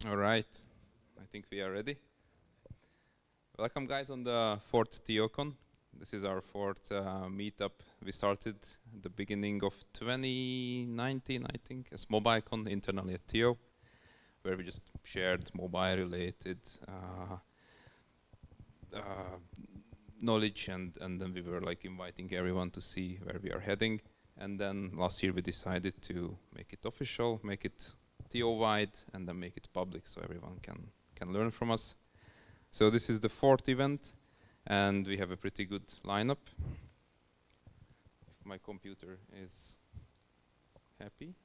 All right, I think we are ready. Welcome guys on the fourth THEOcon. This is our fourth meetup. We started at the beginning of 2019, I think, as MobileCon internally at Theo, where we just shared mobile-related knowledge, and then we were like inviting everyone to see where we are heading. And then last year we decided to make it official, make it Theo-wide, and then make it public so everyone can learn from us. So this is the fourth event, and we have a pretty good lineup. If my computer is happy.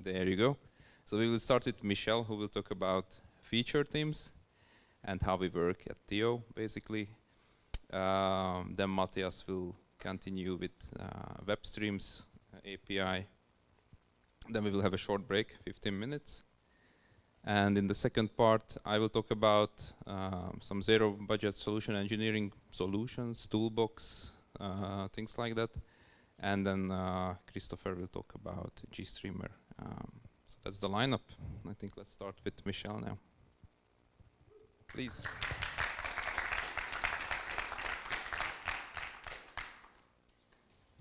There you go. So we will start with Michel, who will talk about feature teams and how we work at Theo, basically. Then Mattias will continue with web streams, API. Then we will have a short break, 15 minutes. And in the second part, I will talk about some zero-budget solution engineering solutions, Toolbox, things like that. And then Christopher will talk about GStreamer. So that's the lineup. I think let's start with Michel now. Please.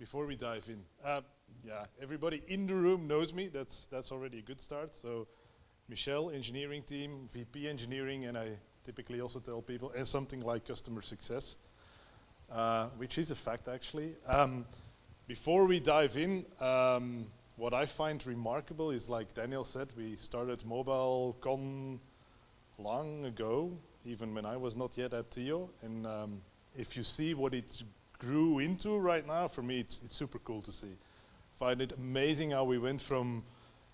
Before we dive in, yeah, everybody in the room knows me. That's already a good start. So, Michel, engineering team, VP engineering, and I typically also tell people, and something like customer success, which is a fact actually. Before we dive in, what I find remarkable is, like Daniel said, we started MobileCon long ago, even when I was not yet at Theo. And if you see what it grew into right now, for me it's super cool to see. Find it amazing how we went from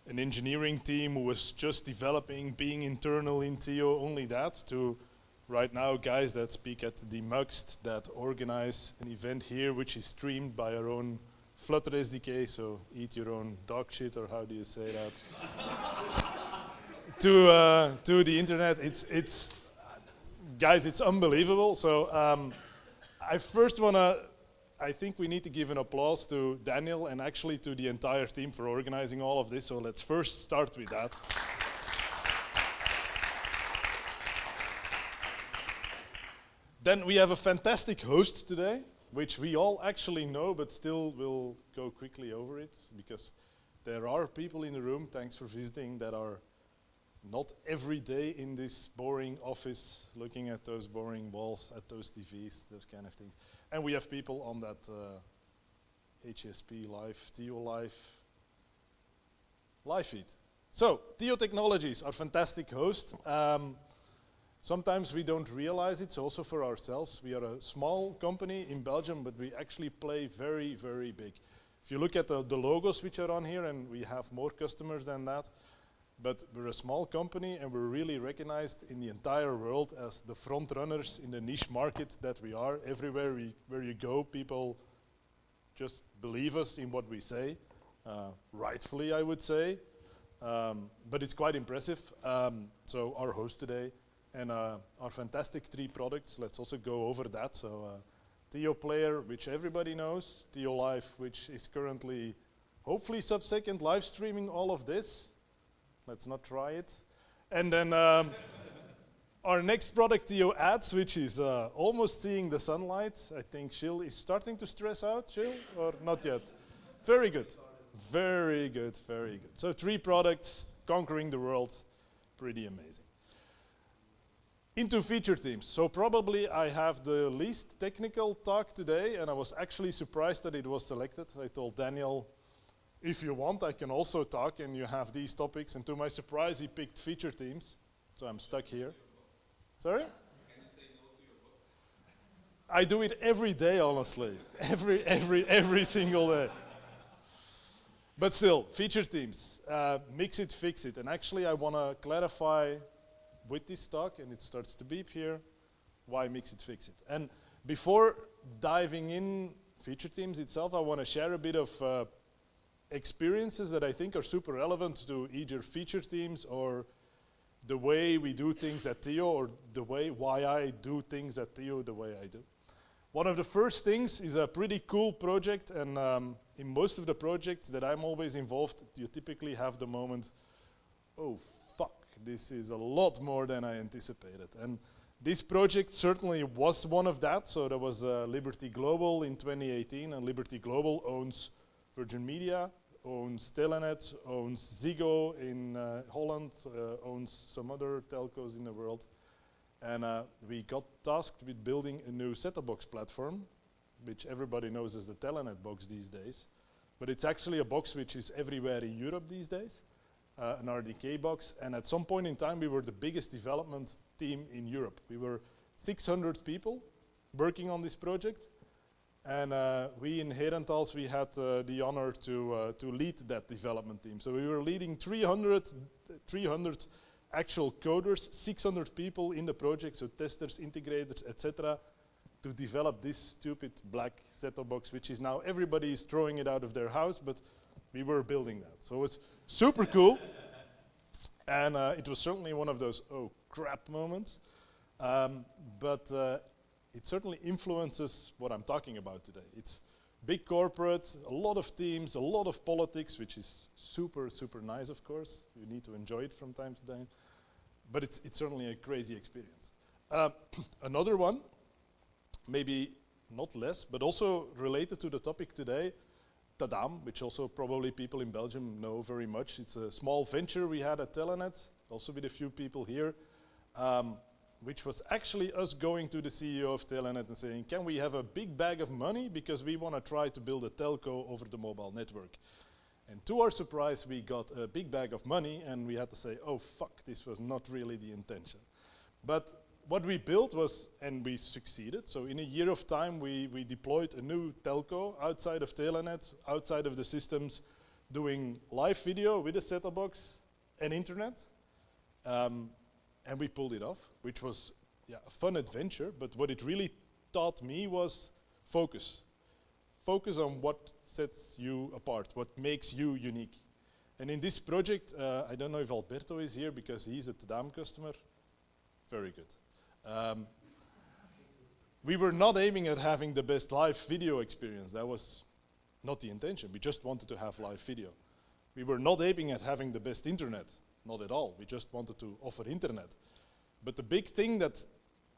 an engineering team who was just developing, being internal in Theo, only that, to right now guys that speak at the Muxt, that organize an event here which is streamed by our own Flutter SDK, so eat your own dog shit, or how do you say that? to the internet. It's guys, it's unbelievable. So I first I think we need to give an applause to Daniel and actually to the entire team for organizing all of this. So let's first start with that. Then we have a fantastic host today, which we all actually know, but still will go quickly over it, because there are people in the room, thanks for visiting, that are not every day in this boring office looking at those boring walls, at those TVs, those kind of things. And we have people on that HSP Live, Theo live feed. So, Theo Technologies, our fantastic host. Sometimes we don't realize it's also for ourselves. We are a small company in Belgium, but we actually play very, very big. If you look at the logos which are on here, and we have more customers than that, but we're a small company and we're really recognized in the entire world as the front runners in the niche market that we are. Everywhere where you go, people just believe us in what we say, rightfully I would say, but it's quite impressive. So our host today and our fantastic 3 products, let's also go over that. So Theo Player, which everybody knows, Theo Live, which is currently hopefully sub-second live streaming all of this. Let's not try it. And then our next product, Theo Ads, which is almost seeing the sunlight. I think Gilles is starting to stress out, Gilles, or not yet? Very good. Very good, very good. So 3 products conquering the world, pretty amazing. Into feature teams. So probably I have the least technical talk today, and I was actually surprised that it was selected. I told Daniel, if you want, I can also talk, and you have these topics. And to my surprise, he picked feature teams. So I'm stuck here. Sorry? Can you say no to your boss? I do it every day, honestly. Every single day. But still, feature teams. Mix it, fix it. And actually, I want to clarify with this talk, and it starts to beep here, why mix it, fix it. And before diving in feature teams itself, I want to share a bit of experiences that I think are super relevant to either feature teams or the way we do things at Theo, or the way why I do things at Theo the way I do. One of the first things is a pretty cool project, and in most of the projects that I'm always involved, you typically have the moment oh fuck, this is a lot more than I anticipated. And this project certainly was one of that. So there was Liberty Global in 2018, and Liberty Global owns Virgin Media, owns Telenet, owns Ziggo in Holland, owns some other telcos in the world. And we got tasked with building a new set-top box platform, which everybody knows as the Telenet box these days. But it's actually a box which is everywhere in Europe these days, an RDK box. And at some point in time, we were the biggest development team in Europe. We were 600 people working on this project. And we in Herentals, we had the honor to lead that development team. So we were leading 300 actual coders, 600 people in the project, so testers, integrators, etc., to develop this stupid black set-top box, which is now everybody is throwing it out of their house, but we were building that. So it was super cool. And it was certainly one of those, oh crap moments. But it certainly influences what I'm talking about today. It's big corporates, a lot of teams, a lot of politics, which is super, super nice, of course. You need to enjoy it from time to time. But it's certainly a crazy experience. Another one, maybe not less, but also related to the topic today, Tadam, which also probably people in Belgium know very much. It's a small venture we had at Telenet, also with a few people here, which was actually us going to the CEO of Telenet and saying, can we have a big bag of money because we want to try to build a telco over the mobile network. And to our surprise, we got a big bag of money and we had to say, oh fuck, this was not really the intention. But what we built was, and we succeeded, so in a year of time we deployed a new telco outside of Telenet, outside of the systems, doing live video with a set-top box and internet. And we pulled it off, which was a fun adventure, but what it really taught me was focus. Focus on what sets you apart, what makes you unique. And in this project, I don't know if Alberto is here because he's a Tadam customer. Very good. We were not aiming at having the best live video experience. That was not the intention. We just wanted to have live video. We were not aiming at having the best internet. Not at all. We just wanted to offer internet. But the big thing that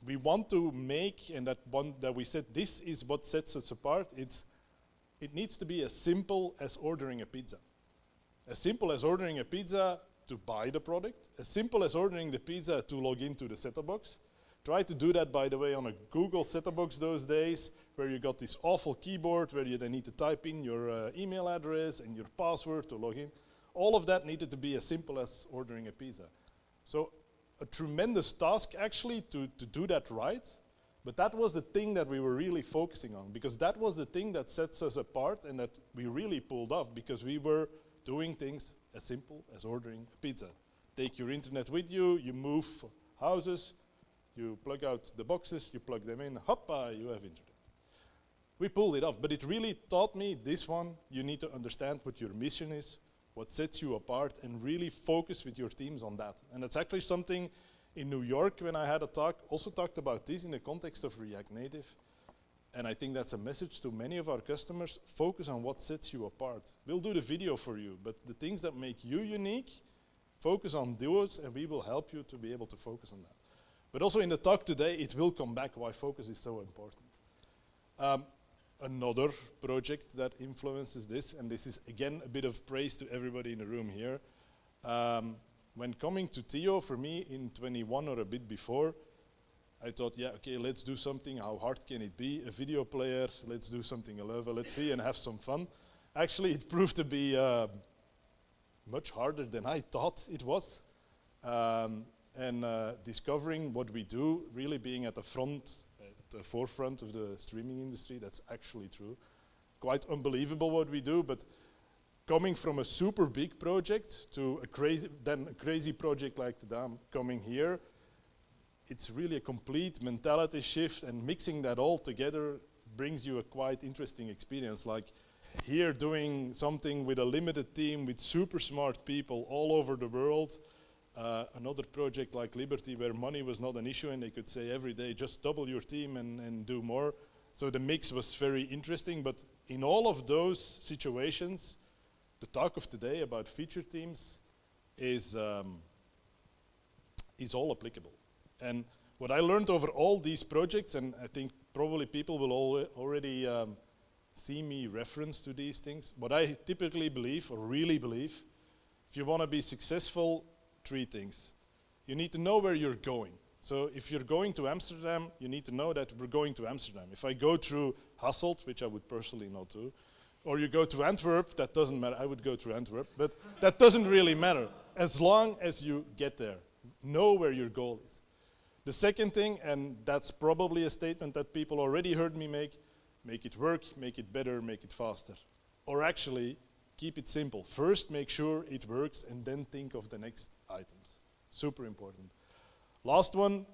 we want to make, and that we said this is what sets us apart, it needs to be as simple as ordering a pizza. As simple as ordering a pizza to buy the product. As simple as ordering the pizza to log into the set-top box. Try to do that, by the way, on a Google set-top box those days, where you got this awful keyboard where you then need to type in your email address and your password to log in. All of that needed to be as simple as ordering a pizza. So a tremendous task actually to do that right, but that was the thing that we were really focusing on, because that was the thing that sets us apart and that we really pulled off, because we were doing things as simple as ordering a pizza. Take your internet with you, you move houses, you plug out the boxes, you plug them in, hoppa, you have internet. We pulled it off, but it really taught me this one, you need to understand what your mission is, what sets you apart, and really focus with your teams on that. And it's actually something in New York when I had a talk, also talked about this in the context of React Native. And I think that's a message to many of our customers, focus on what sets you apart. We'll do the video for you, but the things that make you unique, focus on those and we will help you to be able to focus on that. But also in the talk today, it will come back why focus is so important. Another project that influences this, and this is again a bit of praise to everybody in the room here. When coming to Theo, for me in 21 or a bit before, I thought, yeah, okay, let's do something. How hard can it be? A video player, let's do something a level, let's see, and have some fun. Actually, it proved to be much harder than I thought it was. Discovering what we do, really being at the forefront of the streaming industry, that's actually true. Quite unbelievable what we do, but coming from a super big project to a crazy project like Tadam coming here, it's really a complete mentality shift, and mixing that all together brings you a quite interesting experience. Like here doing something with a limited team with super smart people all over the world. Another project like Liberty where money was not an issue and they could say every day just double your team and do more. So the mix was very interesting, but in all of those situations, the talk of today about feature teams is all applicable. And what I learned over all these projects, and I think probably people will already see me reference to these things, what I typically believe, or really believe, if you want to be successful, 3 things. You need to know where you're going. So if you're going to Amsterdam, you need to know that we're going to Amsterdam. If I go through Hasselt, which I would personally not do, or you go to Antwerp, that doesn't matter. I would go through Antwerp, but that doesn't really matter. As long as you get there, know where your goal is. The second thing, and that's probably a statement that people already heard me make it work, make it better, make it faster. Or actually, keep it simple. First, make sure it works, and then think of the next items. Super important. Last one,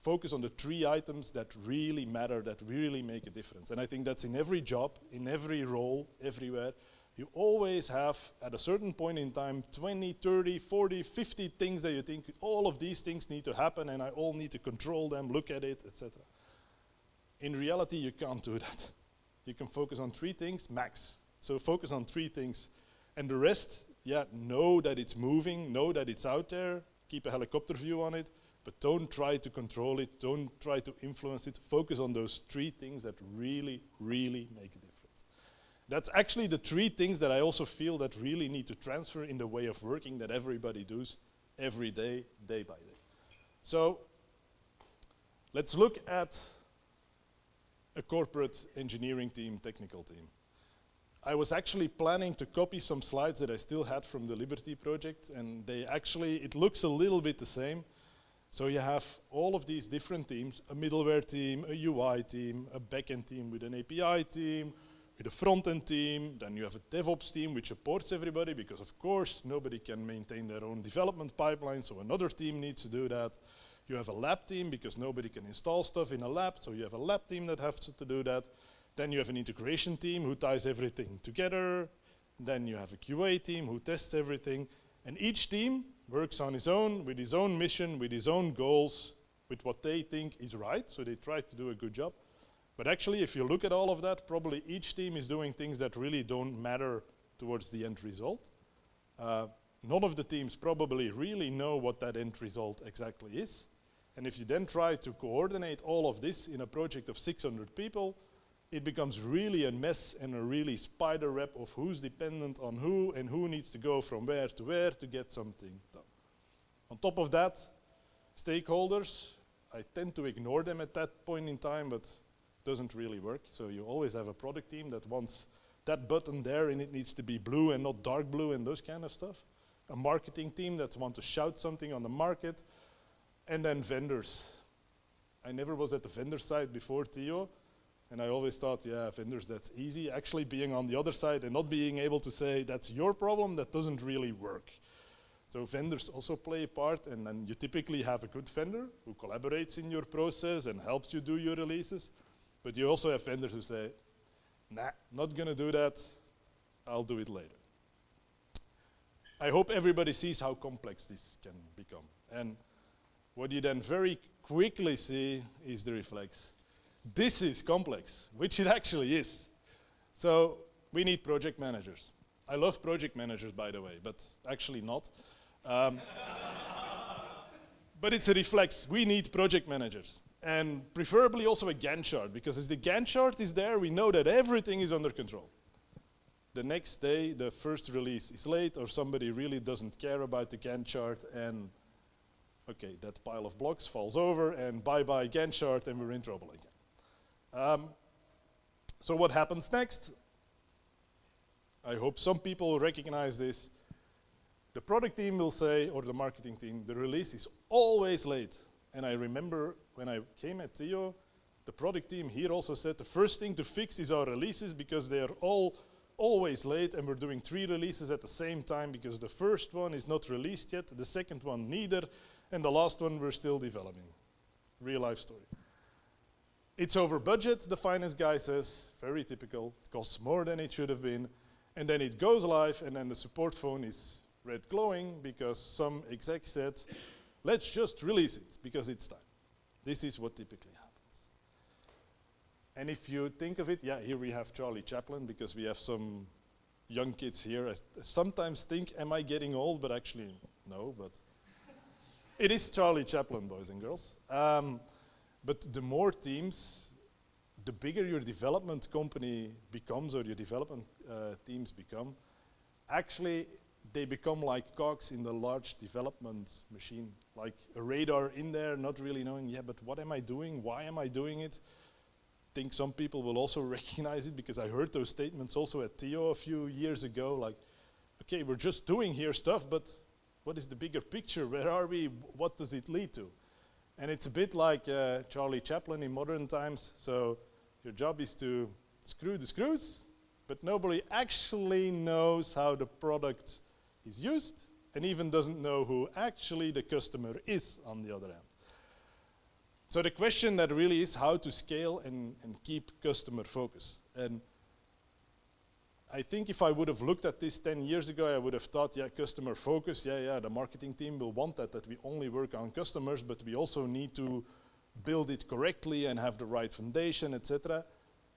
focus on the 3 items that really matter, that really make a difference. And I think that's in every job, in every role, everywhere. You always have, at a certain point in time, 20, 30, 40, 50 things that you think, all of these things need to happen, and I all need to control them, look at it, etc. In reality, you can't do that. You can focus on 3 things, max. So focus on 3 things. And the rest, yeah, know that it's moving, know that it's out there, keep a helicopter view on it, but don't try to control it, don't try to influence it. Focus on those 3 things that really, really make a difference. That's actually the 3 things that I also feel that really need to transfer in the way of working that everybody does every day, day by day. So let's look at a corporate engineering team, technical team. I was actually planning to copy some slides that I still had from the Liberty project, and they actually, it looks a little bit the same. So you have all of these different teams, a middleware team, a UI team, a backend team with an API team, with a front-end team, then you have a DevOps team which supports everybody because of course nobody can maintain their own development pipeline, so another team needs to do that. You have a lab team because nobody can install stuff in a lab, so you have a lab team that has to do that. Then you have an integration team who ties everything together. Then you have a QA team who tests everything. And each team works on his own, with his own mission, with his own goals, with what they think is right, so they try to do a good job. But actually, if you look at all of that, probably each team is doing things that really don't matter towards the end result. None of the teams probably really know what that end result exactly is. And if you then try to coordinate all of this in a project of 600 people, it becomes really a mess and a really spider web of who's dependent on who and who needs to go from where to get something done. On top of that, stakeholders, I tend to ignore them at that point in time, but doesn't really work. So you always have a product team that wants that button there and it needs to be blue and not dark blue and those kind of stuff. A marketing team that wants to shout something on the market. And then vendors. I never was at the vendor side before Theo, and I always thought, yeah, vendors, that's easy. Actually being on the other side and not being able to say, that's your problem, that doesn't really work. So vendors also play a part, and then you typically have a good vendor who collaborates in your process and helps you do your releases. But you also have vendors who say, nah, not gonna do that, I'll do it later. I hope everybody sees how complex this can become. And what you then very quickly see is the reflex. This is complex, which it actually is. So we need project managers. I love project managers, by the way, but actually not. But it's a reflex. We need project managers. And preferably also a Gantt chart, because as the Gantt chart is there, we know that everything is under control. The next day, the first release is late, or somebody really doesn't care about the Gantt chart, and okay, that pile of blocks falls over, and bye-bye Gantt chart, and we're in trouble again. So what happens next? I hope some people recognize this. The product team will say, or the marketing team, the release is always late. And I remember when I came at Theo, the product team here also said the first thing to fix is our releases because they are always late, and we're doing 3 releases at the same time because the first one is not released yet, the second one neither, and the last one we're still developing. Real life story. It's over budget, the finance guy says, very typical, it costs more than it should have been, and then it goes live, and then the support phone is red glowing because some exec said, let's just release it because it's time. This is what typically happens. And if you think of it, yeah, here we have Charlie Chaplin because we have some young kids here, I sometimes think, am I getting old? But actually, no, but it is Charlie Chaplin, boys and girls. But the more teams, the bigger your development company becomes, or your development teams become, actually they become like cogs in the large development machine, like a radar in there, not really knowing, yeah, but what am I doing? Why am I doing it? I think some people will also recognize it, because I heard those statements also at Theo a few years ago, like, okay, we're just doing here stuff, but what is the bigger picture? Where are we? What does it lead to? And it's a bit like Charlie Chaplin in modern times. So your job is to screw the screws, but nobody actually knows how the product is used, and even doesn't know who actually the customer is on the other hand. So the question that really is how to scale and keep customer focus. And I think if I would have looked at this 10 years ago, I would have thought, yeah, customer focus, yeah, the marketing team will want that we only work on customers, but we also need to build it correctly and have the right foundation, etc.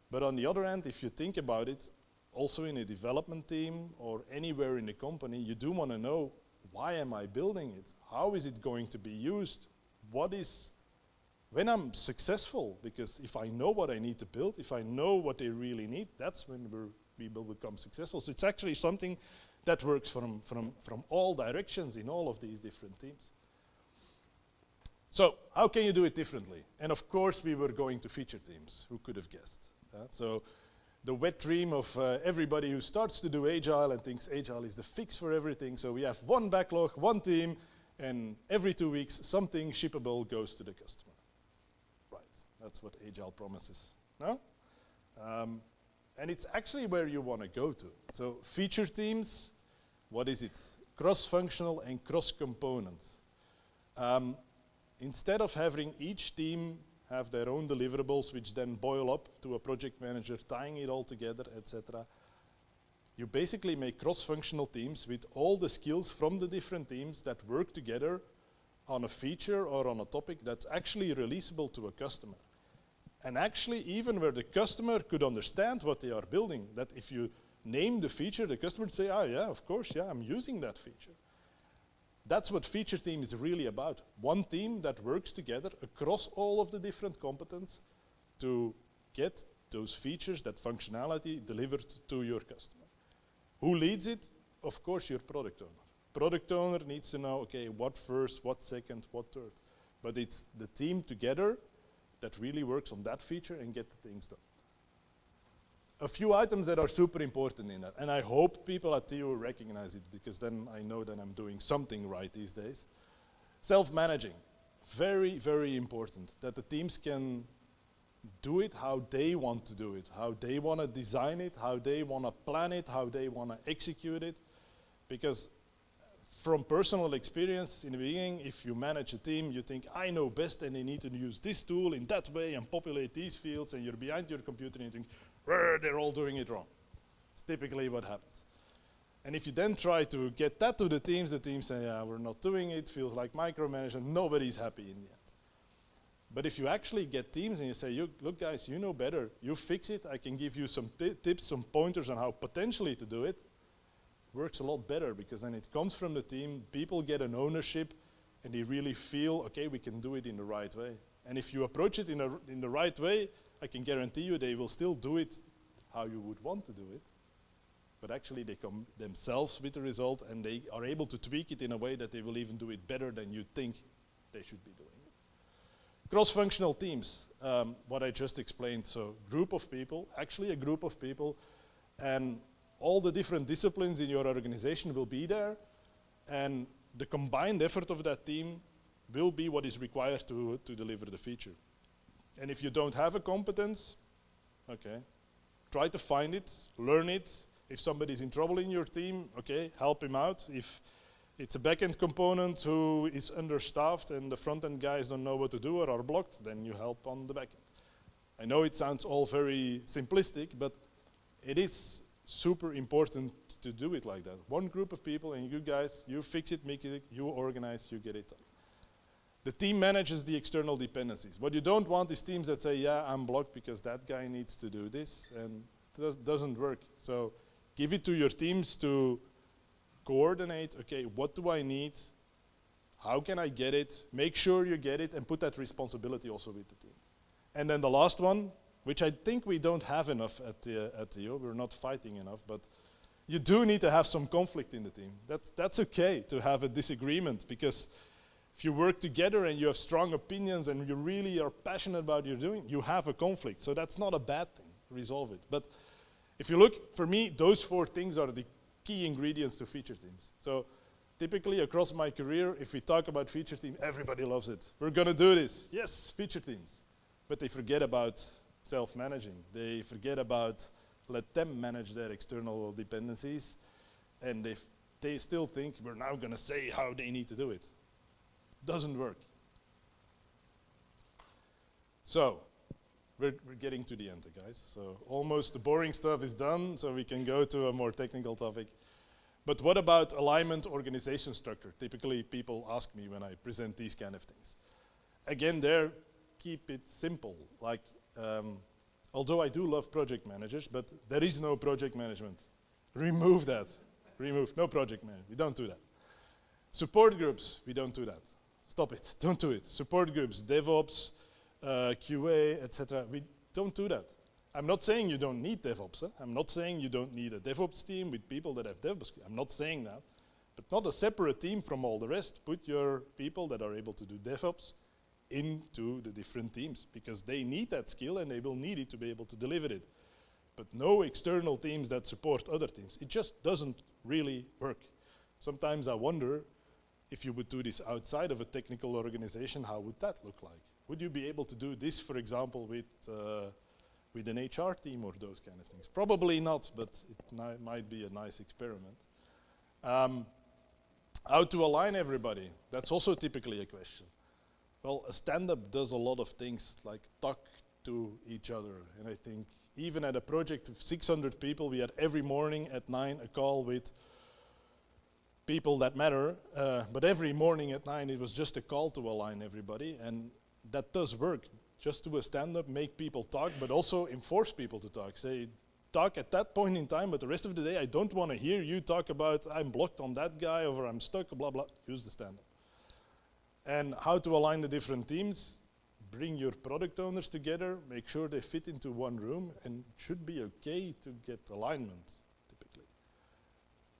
But on the other hand, if you think about it, also in a development team or anywhere in the company, you do want to know, why am I building it? How is it going to be used? When I'm successful, because if I know what I need to build, if I know what they really need, that's when we will become successful. So it's actually something that works from all directions in all of these different teams. So how can you do it differently? And of course we were going to feature teams. Who could have guessed? So the wet dream of everybody who starts to do Agile and thinks Agile is the fix for everything. So we have one backlog, one team, and every 2 weeks something shippable goes to the customer. Right, that's what Agile promises. No? And it's actually where you want to go to. So feature teams, what is it? Cross-functional and cross-components. Instead of having each team have their own deliverables, which then boil up to a project manager tying it all together, etc., you basically make cross-functional teams with all the skills from the different teams that work together on a feature or on a topic that's actually releasable to a customer. And actually, even where the customer could understand what they are building, that if you name the feature, the customer would say, oh yeah, of course, yeah, I'm using that feature. That's what feature team is really about. One team that works together across all of the different competence to get those features, that functionality delivered to your customer. Who leads it? Of course, your product owner. Product owner needs to know, okay, what first, what second, what third. But it's the team together that really works on that feature and get the things done. A few items that are super important in that, and I hope people at THEO recognize it, because then I know that I'm doing something right these days. Self-managing, very, very important, that the teams can do it how they want to do it, how they want to design it, how they want to plan it, how they want to execute it. Because from personal experience, in the beginning, if you manage a team, you think, I know best, and they need to use this tool in that way and populate these fields, and you're behind your computer and you think, they're all doing it wrong. It's typically what happens. And if you then try to get that to the teams say, yeah, we're not doing it, feels like micromanagement, nobody's happy in the end. But if you actually get teams and you say, look guys, you know better, you fix it, I can give you some tips, some pointers on how potentially to do it, works a lot better, because then it comes from the team, people get an ownership, and they really feel, okay, we can do it in the right way. And if you approach it in the right way, I can guarantee you they will still do it how you would want to do it, but actually they come themselves with the result, and they are able to tweak it in a way that they will even do it better than you think they should be doing it. Cross-functional teams, what I just explained, so group of people, actually a group of people, and all the different disciplines in your organization will be there, and the combined effort of that team will be what is required to deliver the feature. And if you don't have a competence, okay, try to find it, learn it. If somebody's in trouble in your team, okay, help him out. If it's a back-end component who is understaffed and the front-end guys don't know what to do or are blocked, then you help on the back-end. I know it sounds all very simplistic, but it is super important to do it like that. One group of people, and you guys, you fix it, make it, you organize, you get it done. The team manages the external dependencies. What you don't want is teams that say, yeah, I'm blocked because that guy needs to do this, and it doesn't work. So Give it to your teams to coordinate, okay, what do I need? How can I get it? Make sure you get it and put that responsibility also with the team. And then the last one, which I think we don't have enough at THEO, we're not fighting enough, but you do need to have some conflict in the team. That's okay to have a disagreement, because if you work together and you have strong opinions and you really are passionate about what you're doing, you have a conflict. So that's not a bad thing. Resolve it. But if you look, for me, those 4 things are the key ingredients to feature teams. So typically across my career, if we talk about feature team, everybody loves it. We're going to do this. Yes, feature teams. But they forget about self-managing. They forget about let them manage their external dependencies. And they still think we're now going to say how they need to do it. Doesn't work. So we're getting to the end, guys. So almost the boring stuff is done, so we can go to a more technical topic. But what about alignment organization structure? Typically, people ask me when I present these kind of things. Again, there, keep it simple. Like, although I do love project managers, but there is no project management. Remove that. Remove, no project management. We don't do that. Support groups, we don't do that. Stop it, don't do it. Support groups, DevOps, QA, etc. We don't do that. I'm not saying you don't need DevOps. I'm not saying you don't need a DevOps team with people that have DevOps. I'm not saying that. But not a separate team from all the rest. Put your people that are able to do DevOps into the different teams, because they need that skill and they will need it to be able to deliver it. But no external teams that support other teams. It just doesn't really work. Sometimes I wonder, if you would do this outside of a technical organization, how would that look like? Would you be able to do this, for example, with an HR team or those kind of things? Probably not, but it might be a nice experiment. How to align everybody? That's also typically a question. Well, a stand-up does a lot of things, like talk to each other. And I think even at a project of 600 people, we had every morning at 9 a call with people that matter. But every morning at 9, it was just a call to align everybody. And that does work. Just do a stand-up, make people talk, but also enforce people to talk. Say, talk at that point in time, but the rest of the day, I don't want to hear you talk about I'm blocked on that guy, or I'm stuck, blah, blah. Use the stand-up. And how to align the different teams. Bring your product owners together, make sure they fit into one room, and it should be okay to get alignment, typically.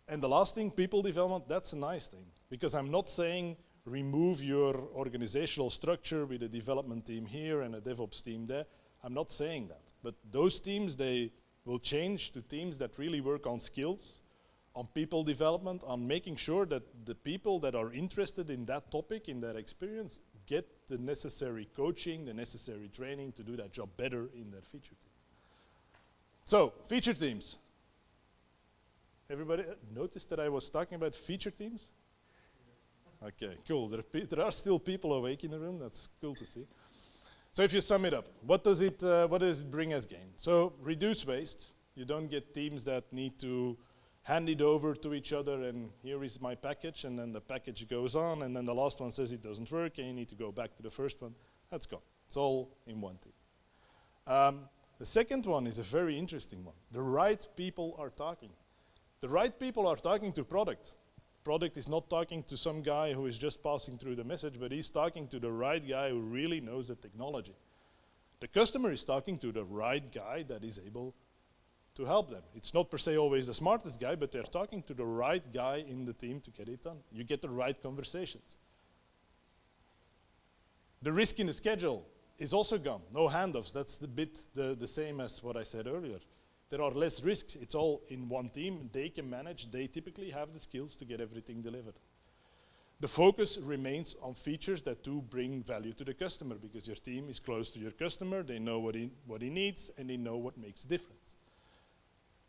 And the last thing, people development, that's a nice thing. Because I'm not saying remove your organizational structure with a development team here and a DevOps team there. I'm not saying that. But those teams, they will change to teams that really work on skills, on people development, on making sure that the people that are interested in that topic, in that experience, get the necessary coaching, the necessary training to do that job better in their feature team. So, feature teams. Everybody noticed that I was talking about feature teams? Okay, cool. There are still people awake in the room. That's cool to see. So if you sum it up, what does it bring as gain? So reduce waste. You don't get teams that need to hand it over to each other and here is my package, and then the package goes on, and then the last one says it doesn't work and you need to go back to the first one. That's gone. It's all in one team. The second one is a very interesting one. The right people are talking. The right people are talking to product. Product is not talking to some guy who is just passing through the message, but he's talking to the right guy who really knows the technology. The customer is talking to the right guy that is able to help them. It's not per se always the smartest guy, but they're talking to the right guy in the team to get it done. You get the right conversations. The risk in the schedule is also gone. No handoffs. That's the same as what I said earlier. There are less risks. It's all in one team. They can manage. They typically have the skills to get everything delivered. The focus remains on features that do bring value to the customer, because your team is close to your customer. They know what he needs, and they know what makes a difference.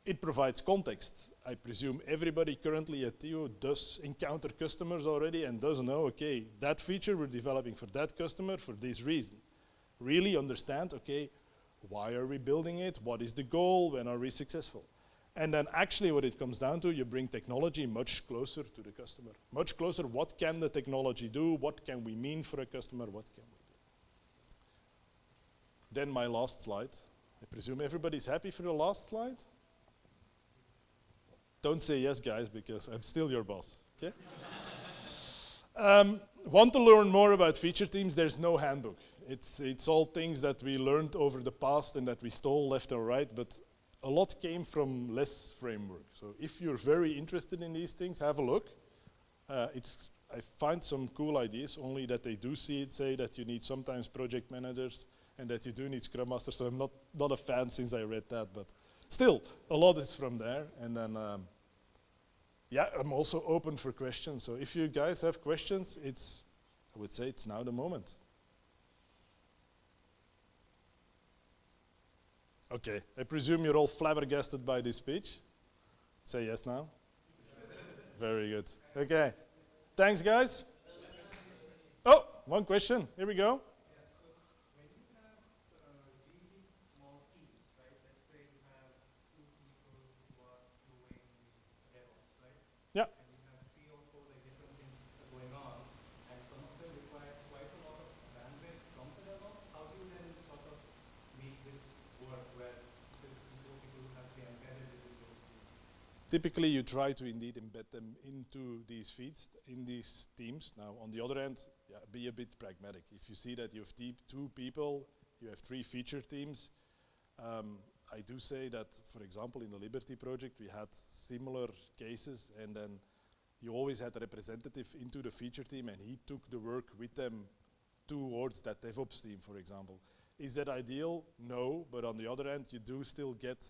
It provides context. I presume everybody currently at THEO does encounter customers already and does know, okay, that feature we're developing for that customer for this reason. Really understand, okay, why are we building it? What is the goal? When are we successful? And then actually what it comes down to, you bring technology much closer to the customer. Much closer, what can the technology do? What can we mean for a customer? What can we do? Then my last slide. I presume everybody's happy for the last slide? Don't say yes, guys, because I'm still your boss, okay? Want to learn more about feature teams? There's no handbook. It's all things that we learned over the past and that we stole left or right, but a lot came from less framework. So if you're very interested in these things, have a look. I find some cool ideas, only that they do say that you need sometimes project managers and that you do need Scrum Masters, so I'm not a fan since I read that, but still, a lot is from there. And then, yeah, I'm also open for questions. So if you guys have questions, I would say it's now the moment. Okay, I presume you're all flabbergasted by this speech. Say yes now. Very good. Okay, thanks guys. Oh, one question, here we go. Yeah. And you have 3 or 4 like different things going on, and some of them require quite a lot of bandwidth from the DevOps. How do you then sort of make this work where the people have to be embedded within those teams? Typically, you try to indeed embed them into these feeds, in these teams. Now, on the other hand, yeah, be a bit pragmatic. If you see that you have 2 people, you have 3 feature teams, I do say that, for example, in the Liberty project, we had similar cases, and then you always had a representative into the feature team, and he took the work with them towards that DevOps team, for example. Is that ideal? No, but on the other hand, you do still get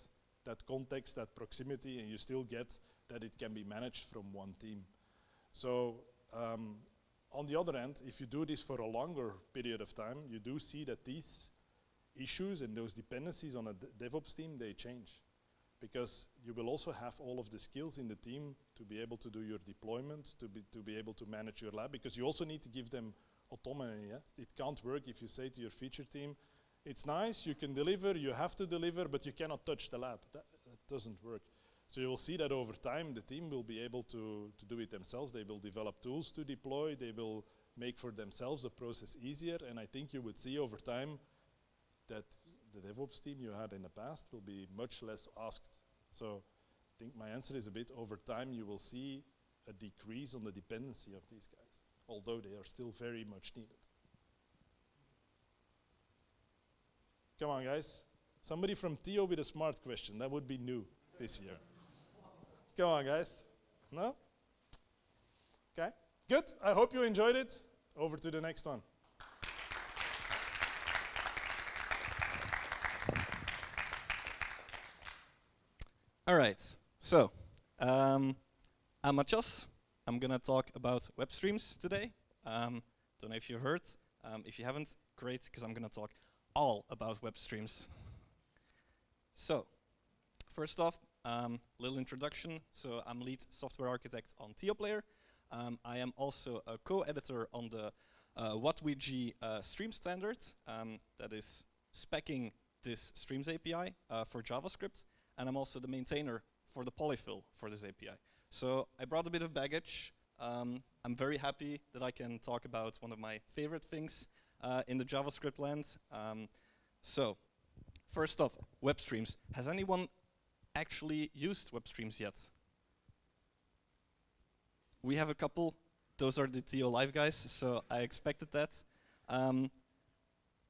that context, that proximity, and you still get that it can be managed from one team. So, on the other hand, if you do this for a longer period of time, you do see that these issues and those dependencies on a DevOps team, they change. Because you will also have all of the skills in the team to be able to do your deployment, to be able to manage your lab, because you also need to give them autonomy. Yeah? It can't work if you say to your feature team, it's nice, you can deliver, you have to deliver, but you cannot touch the lab. That doesn't work. So you will see that over time, the team will be able to do it themselves. They will develop tools to deploy, they will make for themselves the process easier, and I think you would see over time that the DevOps team you had in the past will be much less asked. So I think my answer is a bit over time you will see a decrease on the dependency of these guys, although they are still very much needed. Come on guys, somebody from Theo with a smart question, that would be new this year. Come on guys, no? Okay, good, I hope you enjoyed it. Over to the next one. All right, so I'm Mattias. I'm gonna talk about web streams today. Don't know if you heard. If you haven't, great, because I'm gonna talk all about web streams. So, first off, little introduction. So I'm lead software architect on TheoPlayer. I am also a co-editor on the WhatWG stream standard that is speccing this streams API for JavaScript. And I'm also the maintainer for the polyfill for this API. So I brought a bit of baggage. I'm very happy that I can talk about one of my favorite things in the JavaScript land. So first off, web streams. Has anyone actually used web streams yet? We have a couple. Those are the TO Live guys, so I expected that.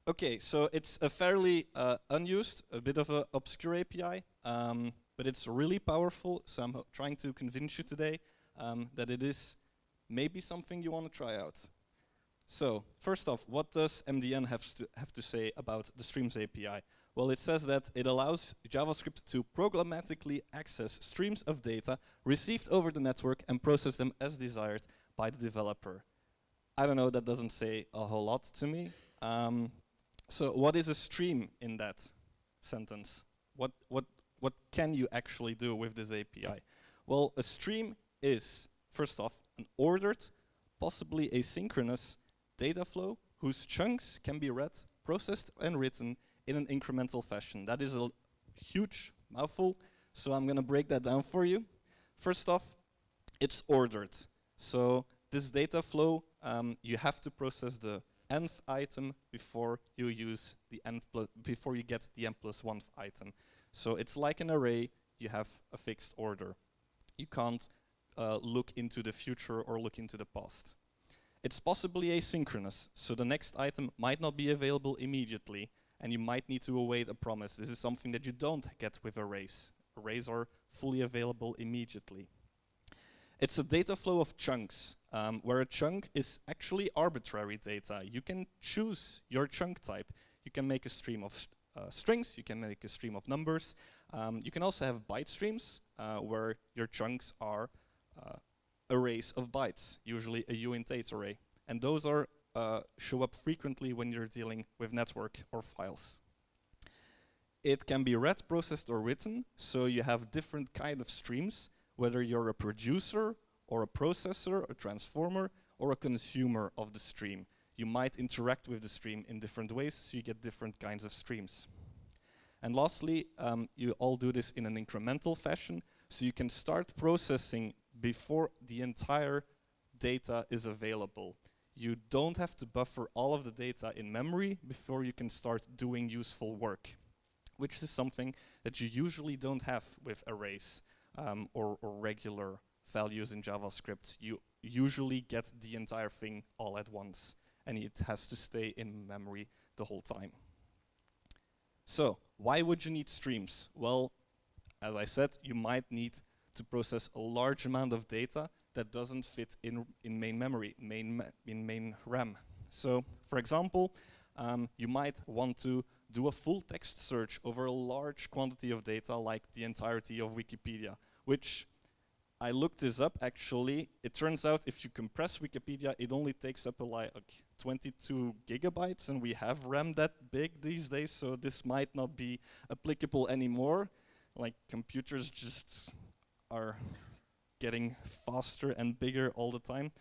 Okay, so it's a fairly unused, a bit of an obscure API, but it's really powerful, so I'm trying to convince you today that it is maybe something you want to try out. So, first off, what does MDN have to say about the Streams API? Well, it says that it allows JavaScript to programmatically access streams of data received over the network and process them as desired by the developer. I don't know, that doesn't say a whole lot to me. So what is a stream in that sentence? What can you actually do with this API? Well, a stream is, first off, an ordered, possibly asynchronous data flow whose chunks can be read, processed, and written in an incremental fashion. That is a huge mouthful, so I'm gonna break that down for you. First off, it's ordered. So this data flow, you have to process the nth item before you use the before you get the n+1th item. So it's like an array, you have a fixed order. You can't look into the future or look into the past. It's possibly asynchronous, so the next item might not be available immediately, and you might need to await a promise. This is something that you don't get with arrays. Arrays are fully available immediately. It's a data flow of chunks, where a chunk is actually arbitrary data. You can choose your chunk type. You can make a stream of strings, you can make a stream of numbers. You can also have byte streams, where your chunks are arrays of bytes, usually a uint8 array. And those are show up frequently when you're dealing with network or files. It can be read, processed, or written, so you have different kind of streams, whether you're a producer, or a processor, a transformer, or a consumer of the stream. You might interact with the stream in different ways, so you get different kinds of streams. And lastly, you all do this in an incremental fashion, so you can start processing before the entire data is available. You don't have to buffer all of the data in memory before you can start doing useful work, which is something that you usually don't have with arrays or regular values in JavaScript. You usually get the entire thing all at once, and it has to stay in memory the whole time. So, why would you need streams? Well, as I said, you might need to process a large amount of data that doesn't fit in main memory, in main RAM. So, for example, you might want to do a full text search over a large quantity of data, like the entirety of Wikipedia, which I looked this up actually. It turns out if you compress Wikipedia, it only takes up like 22 gigabytes, and we have RAM that big these days, so this might not be applicable anymore. Like, computers just are getting faster and bigger all the time.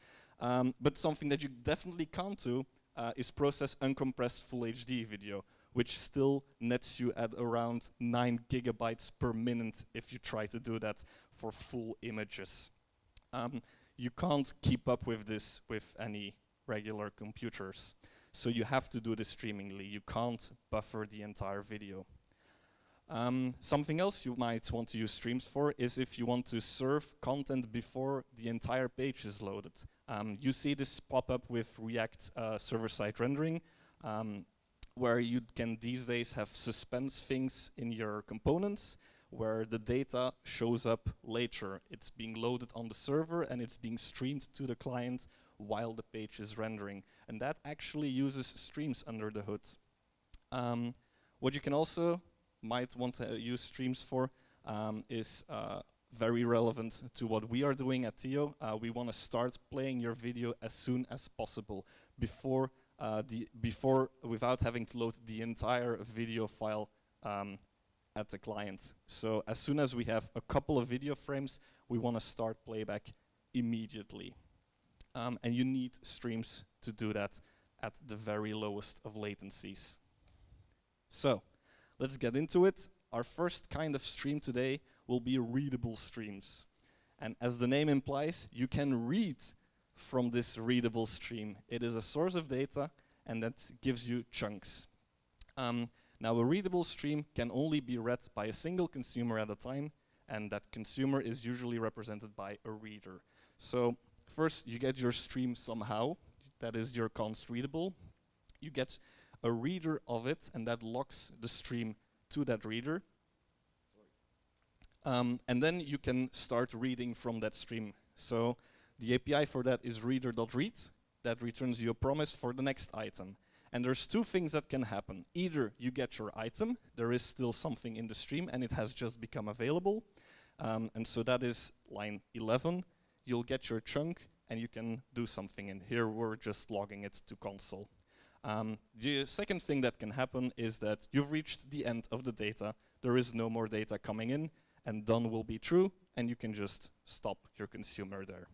But something that you definitely can't do is process uncompressed full HD video, which still nets you at around 9 gigabytes per minute if you try to do that for full images. You can't keep up with this with any regular computers, so you have to do this streamingly. You can't buffer the entire video. Something else you might want to use streams for is if you want to serve content before the entire page is loaded. You see this pop up with React server-side rendering, where you can these days have suspense things in your components, where the data shows up later. It's being loaded on the server and it's being streamed to the client while the page is rendering. And that actually uses streams under the hood. What you can also might want to use streams for is very relevant to what we are doing at Theo. We want to start playing your video as soon as possible, without having to load the entire video file at the client. So as soon as we have a couple of video frames, we want to start playback immediately. And you need streams to do that at the very lowest of latencies. So, let's get into it. Our first kind of stream today will be readable streams. And as the name implies, you can read from this readable stream. It is a source of data, and that gives you chunks. Now, a readable stream can only be read by a single consumer at a time, and that consumer is usually represented by a reader. So, first, you get your stream somehow. That is your const readable. You get a reader of it, and that locks the stream to that reader. And then you can start reading from that stream. So the API for that is reader.read. That returns you a promise for the next item. And there's two things that can happen. Either you get your item, there is still something in the stream, and it has just become available. And so that is line 11. You'll get your chunk, and you can do something. And here we're just logging it to console. The second thing that can happen is that you've reached the end of the data. There is no more data coming in, and done will be true, and you can just stop your consumer there.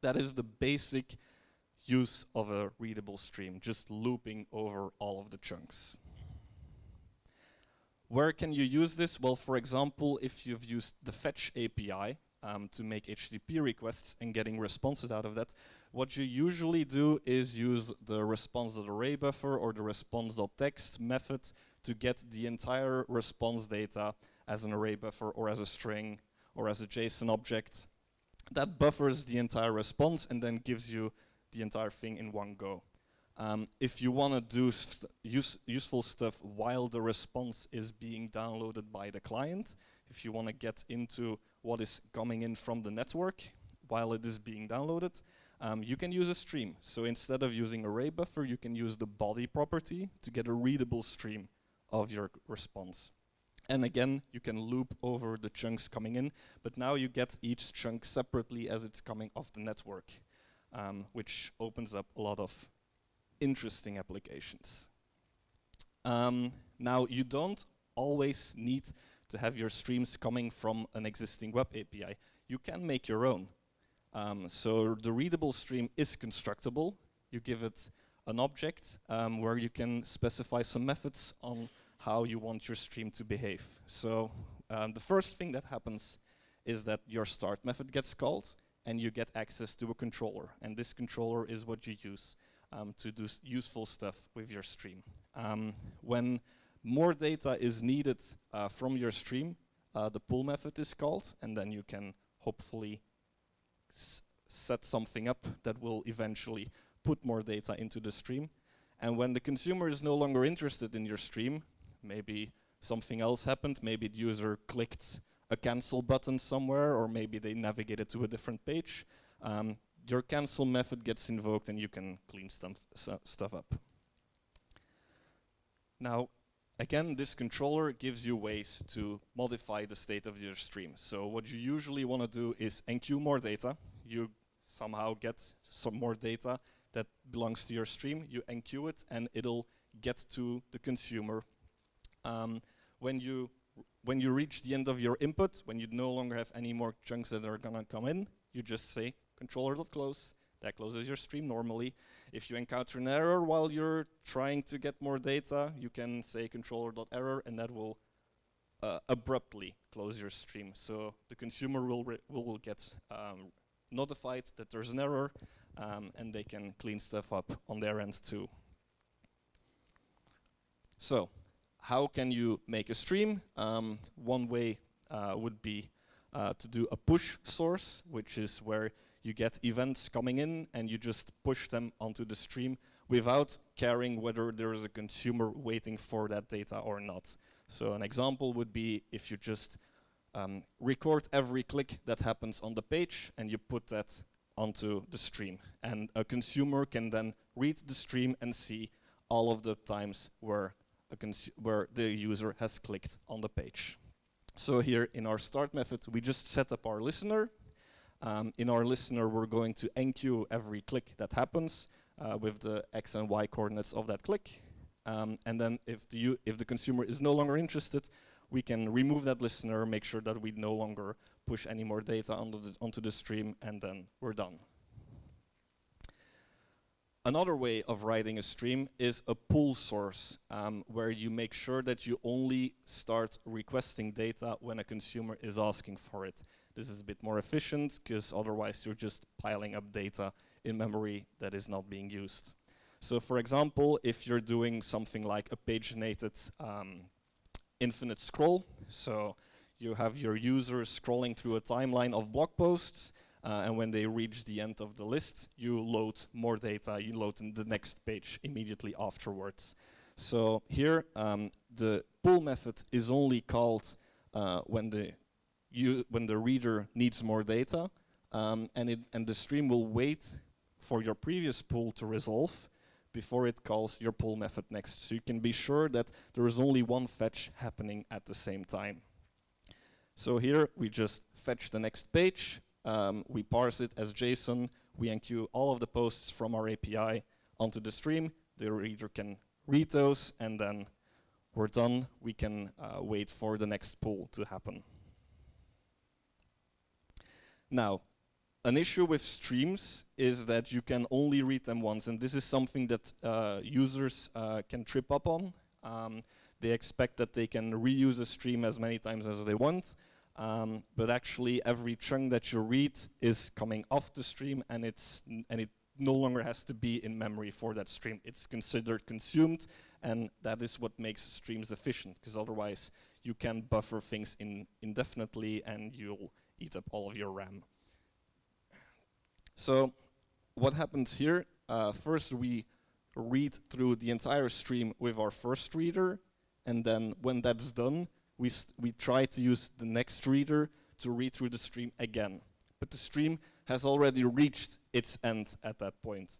That is the basic use of a readable stream, just looping over all of the chunks. Where can you use this? Well, for example, if you've used the fetch API to make HTTP requests and getting responses out of that, what you usually do is use the response.array buffer or the response.text method to get the entire response data as an array buffer or as a string or as a JSON object that buffers the entire response and then gives you the entire thing in one go. If you want to do useful stuff while the response is being downloaded by the client, if you want to get into what is coming in from the network while it is being downloaded, you can use a stream. So instead of using array buffer, you can use the body property to get a readable stream of your response. And again, you can loop over the chunks coming in, but now you get each chunk separately as it's coming off the network, which opens up a lot of interesting applications. Now, you don't always need to have your streams coming from an existing web API. You can make your own. So the readable stream is constructible. You give it an object where you can specify some methods on how you want your stream to behave. So the first thing that happens is that your start method gets called and you get access to a controller. And this controller is what you use to do useful stuff with your stream. When more data is needed from your stream, the pull method is called, and then you can hopefully set something up that will eventually put more data into the stream. And when the consumer is no longer interested in your stream, maybe something else happened, maybe the user clicked a cancel button somewhere, or maybe they navigated to a different page, your cancel method gets invoked and you can clean stuff up. Now, again, this controller gives you ways to modify the state of your stream. So what you usually want to do is enqueue more data. You somehow get some more data that belongs to your stream. You enqueue it and it'll get to the consumer. When you reach the end of your input, when you no longer have any more chunks that are gonna come in, you just say controller.close. That closes your stream normally. If you encounter an error while you're trying to get more data, you can say controller.error, and that will abruptly close your stream. So the consumer will get notified that there's an error, and they can clean stuff up on their end too. So how can you make a stream? One way would be to do a push source, which is where you get events coming in and you just push them onto the stream without caring whether there is a consumer waiting for that data or not. So an example would be if you just record every click that happens on the page and you put that onto the stream. And a consumer can then read the stream and see all of the times where the user has clicked on the page. So here in our start method, we just set up our listener. In our listener, we're going to enqueue every click that happens with the X and Y coordinates of that click. And then if the consumer is no longer interested, we can remove that listener, make sure that we no longer push any more data onto the stream, and then we're done. Another way of writing a stream is a pull source, where you make sure that you only start requesting data when a consumer is asking for it. This is a bit more efficient, because otherwise you're just piling up data in memory that is not being used. So for example, if you're doing something like a paginated infinite scroll, so you have your users scrolling through a timeline of blog posts, and when they reach the end of the list, you load more data, you load in the next page immediately afterwards. So here, the pull method is only called when the reader needs more data, and the stream will wait for your previous pull to resolve before it calls your pull method next. So you can be sure that there is only one fetch happening at the same time. So here we just fetch the next page, we parse it as JSON, we enqueue all of the posts from our API onto the stream, the reader can read those, and then we're done. We can wait for the next pull to happen. Now, an issue with streams is that you can only read them once, and this is something that users can trip up on. They expect that they can reuse a stream as many times as they want, but actually every chunk that you read is coming off the stream, and it no longer has to be in memory for that stream. It's considered consumed, and that is what makes streams efficient, because otherwise you can buffer things indefinitely and you'll eat up all of your RAM. So what happens here? First we read through the entire stream with our first reader, and then when that's done, we try to use the next reader to read through the stream again. But the stream has already reached its end at that point.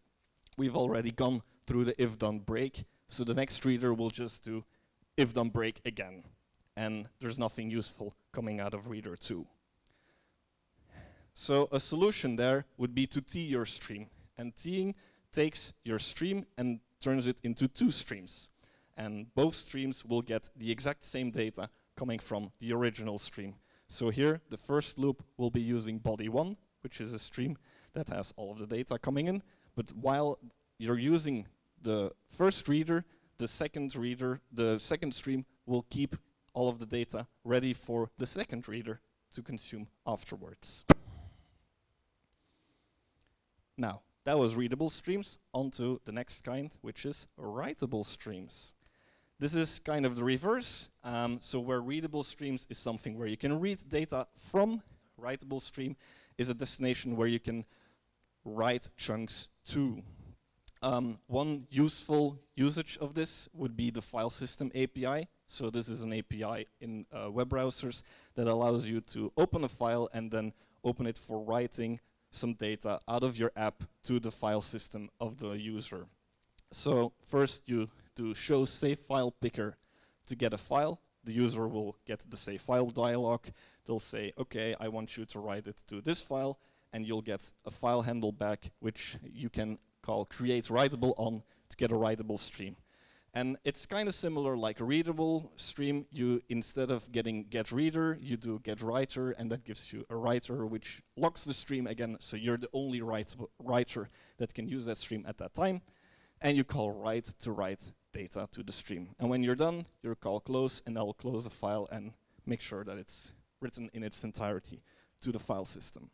We've already gone through the if-done break, so the next reader will just do if-done break again. And there's nothing useful coming out of reader 2. So a solution there would be to tee your stream. And teeing takes your stream and turns it into 2 streams. And both streams will get the exact same data coming from the original stream. So here, the first loop will be using body 1, which is a stream that has all of the data coming in. But while you're using the first reader, the second stream will keep all of the data ready for the second reader to consume afterwards. Now, that was readable streams. On to the next kind, which is writable streams. This is kind of the reverse. So where readable streams is something where you can read data from, writable stream is a destination where you can write chunks to. One useful usage of this would be the file system API. So this is an API in web browsers that allows you to open a file and then open it for writing some data out of your app to the file system of the user. So first you do show save file picker to get a file. The user will get the save file dialog. They'll say, okay, I want you to write it to this file, and you'll get a file handle back, which you can call create writable on to get a writable stream. And it's kind of similar like a readable stream. You, instead of getting get reader, you do get writer, and that gives you a writer which locks the stream again, so you're the only writer that can use that stream at that time. And you call write to write data to the stream. And when you're done, you call close, and I'll close the file and make sure that it's written in its entirety to the file system.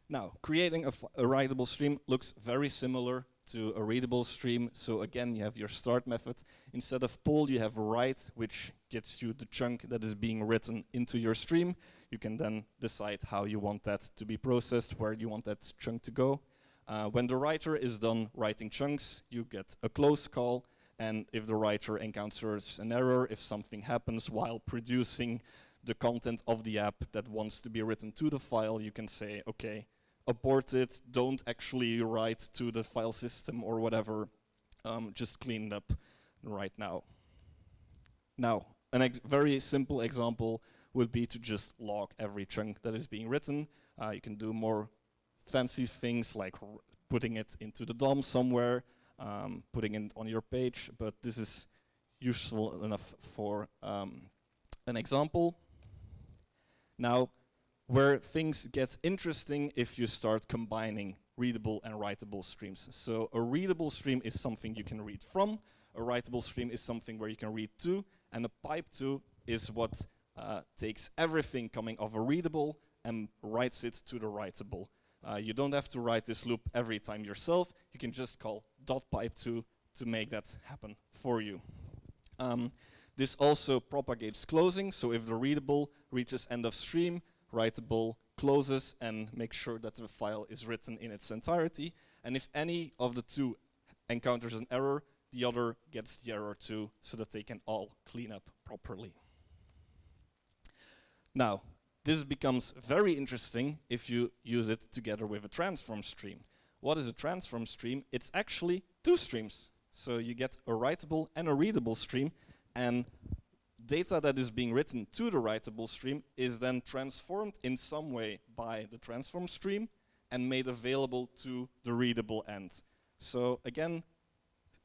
Now, creating a writable stream looks very similar to a readable stream. So again, you have your start method. Instead of pull, you have write, which gets you the chunk that is being written into your stream. You can then decide how you want that to be processed, where you want that chunk to go. When the writer is done writing chunks, you get a close call, and if the writer encounters an error, if something happens while producing the content of the app that wants to be written to the file, you can say, okay, abort it, don't actually write to the file system or whatever, just clean it up right now. Now, a very simple example would be to just log every chunk that is being written. You can do more fancy things like putting it into the DOM somewhere, putting it on your page, but this is useful enough for an example. Now, where things get interesting if you start combining readable and writable streams. So a readable stream is something you can read from, a writable stream is something where you can read to, and a pipe to is what takes everything coming of a readable and writes it to the writable. You don't have to write this loop every time yourself. You can just call .pipe2 to make that happen for you. This also propagates closing, so if the readable reaches end of stream, writable closes and makes sure that the file is written in its entirety. And if any of the two encounters an error, the other gets the error too, so that they can all clean up properly. Now, this becomes very interesting if you use it together with a transform stream. What is a transform stream? It's actually 2 streams. So you get a writable and a readable stream, and data that is being written to the writable stream is then transformed in some way by the transform stream and made available to the readable end. So again,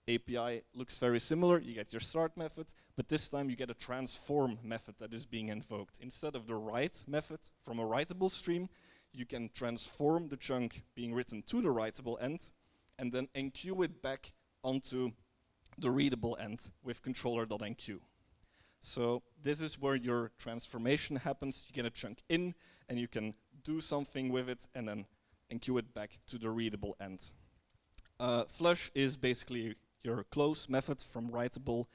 API looks very similar. You get your start method, but this time you get a transform method that is being invoked. Instead of the write method from a writable stream, you can transform the chunk being written to the writable end and then enqueue it back onto the readable end with controller.enqueue. So this is where your transformation happens. You get a chunk in, and you can do something with it, and then enqueue it back to the readable end. Flush is basically your close method from writable,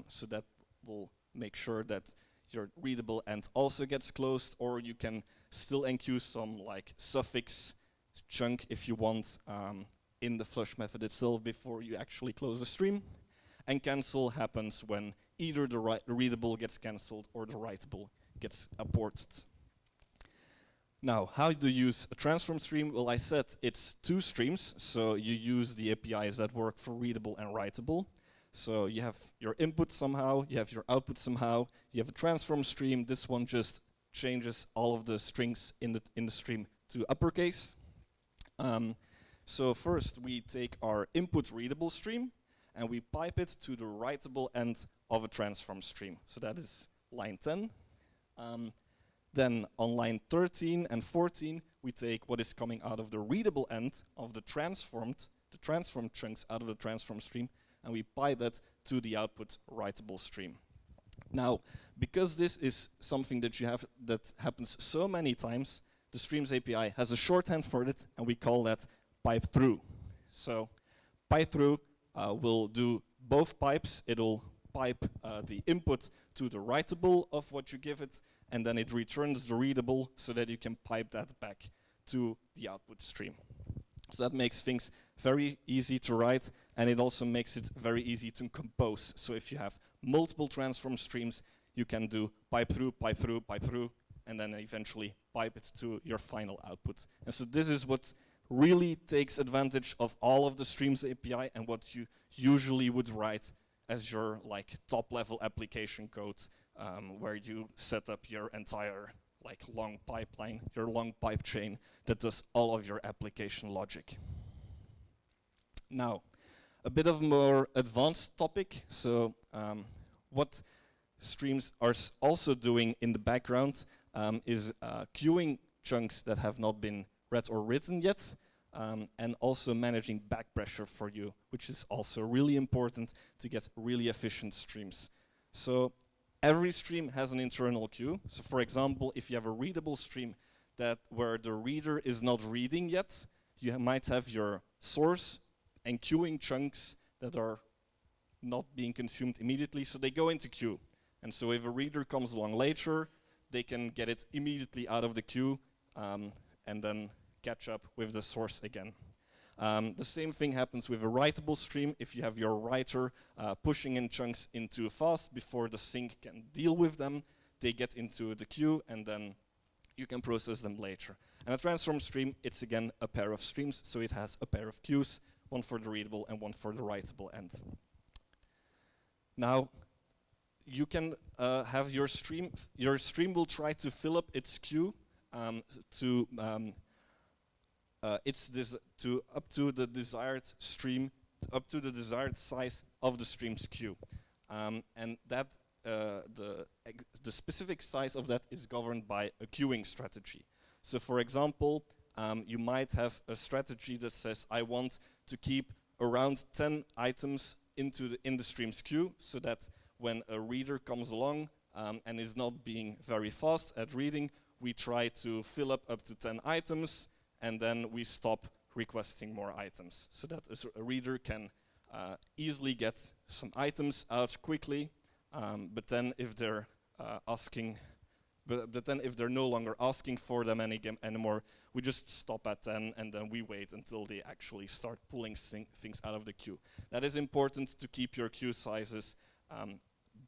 so that will make sure that your readable end also gets closed, or you can still enqueue some like suffix chunk if you want in the flush method itself before you actually close the stream. And cancel happens when either the readable gets cancelled or the writable gets aborted. Now, how do you use a transform stream? Well, I said it's two streams, so you use the APIs that work for readable and writable. So you have your input somehow, you have your output somehow, you have a transform stream. This one just changes all of the strings in the stream to uppercase. So first we take our input readable stream and we pipe it to the writable end of a transform stream. So that is line 10. Then on line 13 and 14, we take what is coming out of the readable end of the transformed chunks out of the transform stream, and we pipe that to the output writable stream. Now, because this is something that that happens so many times, the Streams API has a shorthand for it, and we call that pipe through. So pipe through will do both pipes. It'll pipe the input to the writable of what you give it, and then it returns the readable so that you can pipe that back to the output stream. So that makes things very easy to write, and it also makes it very easy to compose. So if you have multiple transform streams, you can do pipe through, pipe through, pipe through, and then eventually pipe it to your final output. And so this is what really takes advantage of all of the Streams API and what you usually would write as your like top level application code, where you set up your entire like long pipeline, your long pipe chain that does all of your application logic. Now, a bit of a more advanced topic. So what Streams are also doing in the background is queuing chunks that have not been read or written yet, and also managing back pressure for you, which is also really important to get really efficient streams. So every stream has an internal queue. So for example, if you have a readable stream where the reader is not reading yet, you might have your source and queuing chunks that are not being consumed immediately, so they go into queue. And so if a reader comes along later, they can get it immediately out of the queue and then catch up with the source again. The same thing happens with a writable stream. If you have your writer pushing in chunks in too fast before the sync can deal with them, they get into the queue and then you can process them later. And a transform stream, it's again a pair of streams, so it has a pair of queues, one for the readable and one for the writable end. Now, you can have your stream will try to fill up its queue up to the desired stream, up to the desired size of the stream's queue, and that the specific size of that is governed by a queuing strategy. So, for example, you might have a strategy that says, I want to keep around 10 items in the stream's queue, so that when a reader comes along and is not being very fast at reading, we try to fill up to 10 items, and then we stop requesting more items, so that a reader can easily get some items out quickly. But then if they're if they're no longer asking for them anymore, we just stop at 10 and then we wait until they actually start pulling things out of the queue. That is important to keep your queue sizes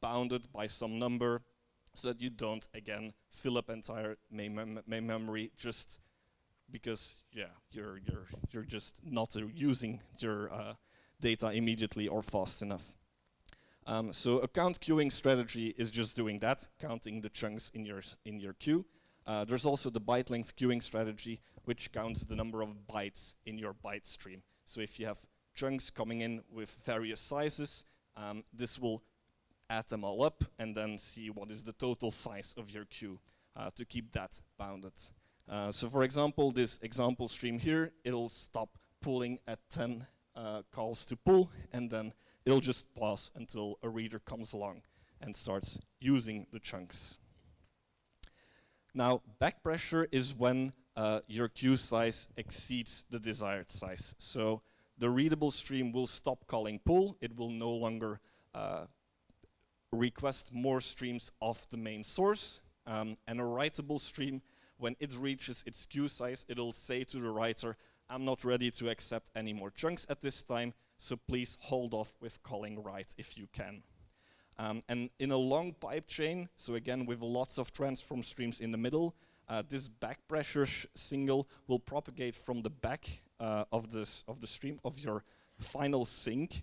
bounded by some number, so that you don't again fill up entire main memory just because you're just not using your data immediately or fast enough. So a count queuing strategy is just doing that, counting the chunks in your queue. There's also the byte length queuing strategy, which counts the number of bytes in your byte stream. So if you have chunks coming in with various sizes, this will add them all up and then see what is the total size of your queue to keep that bounded. So for example, this example stream here, it'll stop pulling at 10 calls to pull, and then it'll just pause until a reader comes along and starts using the chunks. Now, back pressure is when your queue size exceeds the desired size. So the readable stream will stop calling pull. It will no longer request more streams off the main source, and a writable stream, when it reaches its queue size, it'll say to the writer, I'm not ready to accept any more chunks at this time, so please hold off with calling write if you can. And in a long pipe chain, so again with lots of transform streams in the middle, this back pressure signal will propagate from the back of the stream of your final sync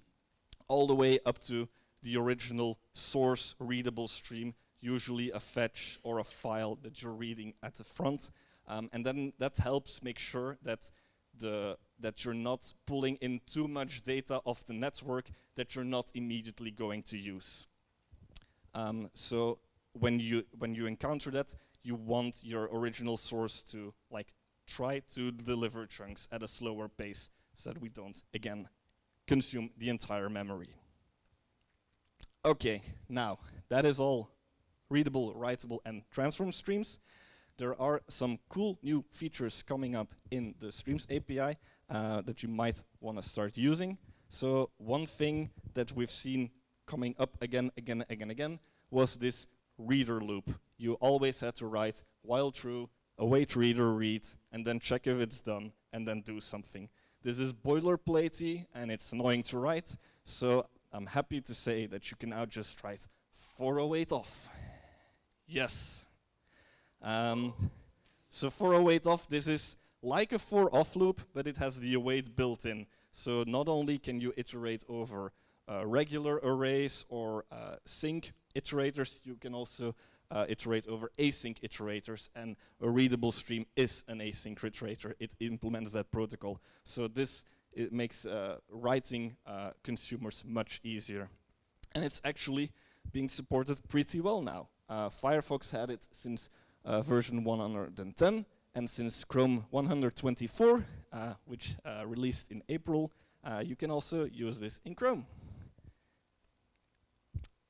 all the way up to the original source readable stream, usually a fetch or a file that you're reading at the front. And then that helps make sure that you're not pulling in too much data off the network that you're not immediately going to use. So when you encounter that, you want your original source to try to deliver chunks at a slower pace so that we don't, again, consume the entire memory. Okay, now that is all readable, writable, and transform streams. There are some cool new features coming up in the Streams API that you might want to start using. So one thing that we've seen coming up again was this reader loop. You always had to write while true, await reader read, and then check if it's done, and then do something. This is boilerplatey, and it's annoying to write, so I'm happy to say that you can now just write for await off. Yes. So for await off, this is like a for off loop, but it has the await built in. So not only can you iterate over regular arrays or sync iterators, you can also iterate over async iterators, and a readable stream is an async iterator. It implements that protocol. So it makes writing consumers much easier. And it's actually being supported pretty well now. Firefox had it since version 110, and since Chrome 124, which released in April, you can also use this in Chrome.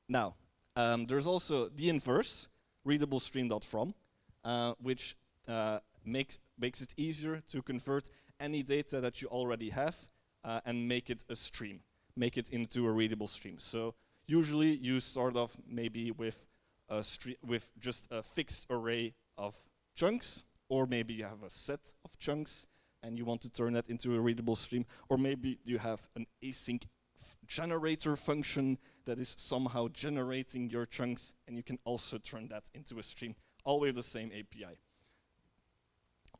Now, there's also the inverse, readablestream.from, which makes it easier to convert any data that you already have and make it a stream, make it into a readable stream. So usually you start off maybe with just a fixed array of chunks, or maybe you have a set of chunks and you want to turn that into a readable stream, or maybe you have an async generator function that is somehow generating your chunks, and you can also turn that into a stream, all with the same API.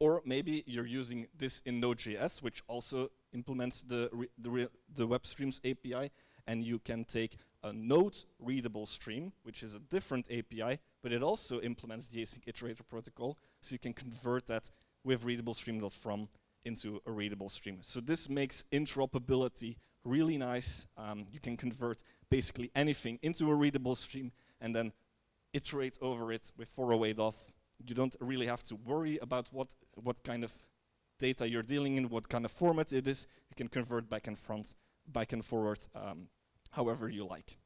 Or maybe you're using this in Node.js, which also implements the WebStreams API, and you can take a Node readable stream, which is a different API, but it also implements the async iterator protocol, so you can convert that with readablestream.from into a readable stream. So this makes interoperability really nice. You can convert basically anything into a readable stream and then iterate over it with for await off. You don't really have to worry about what kind of data you're dealing in, what kind of format it is. You can convert back and forward, however you like.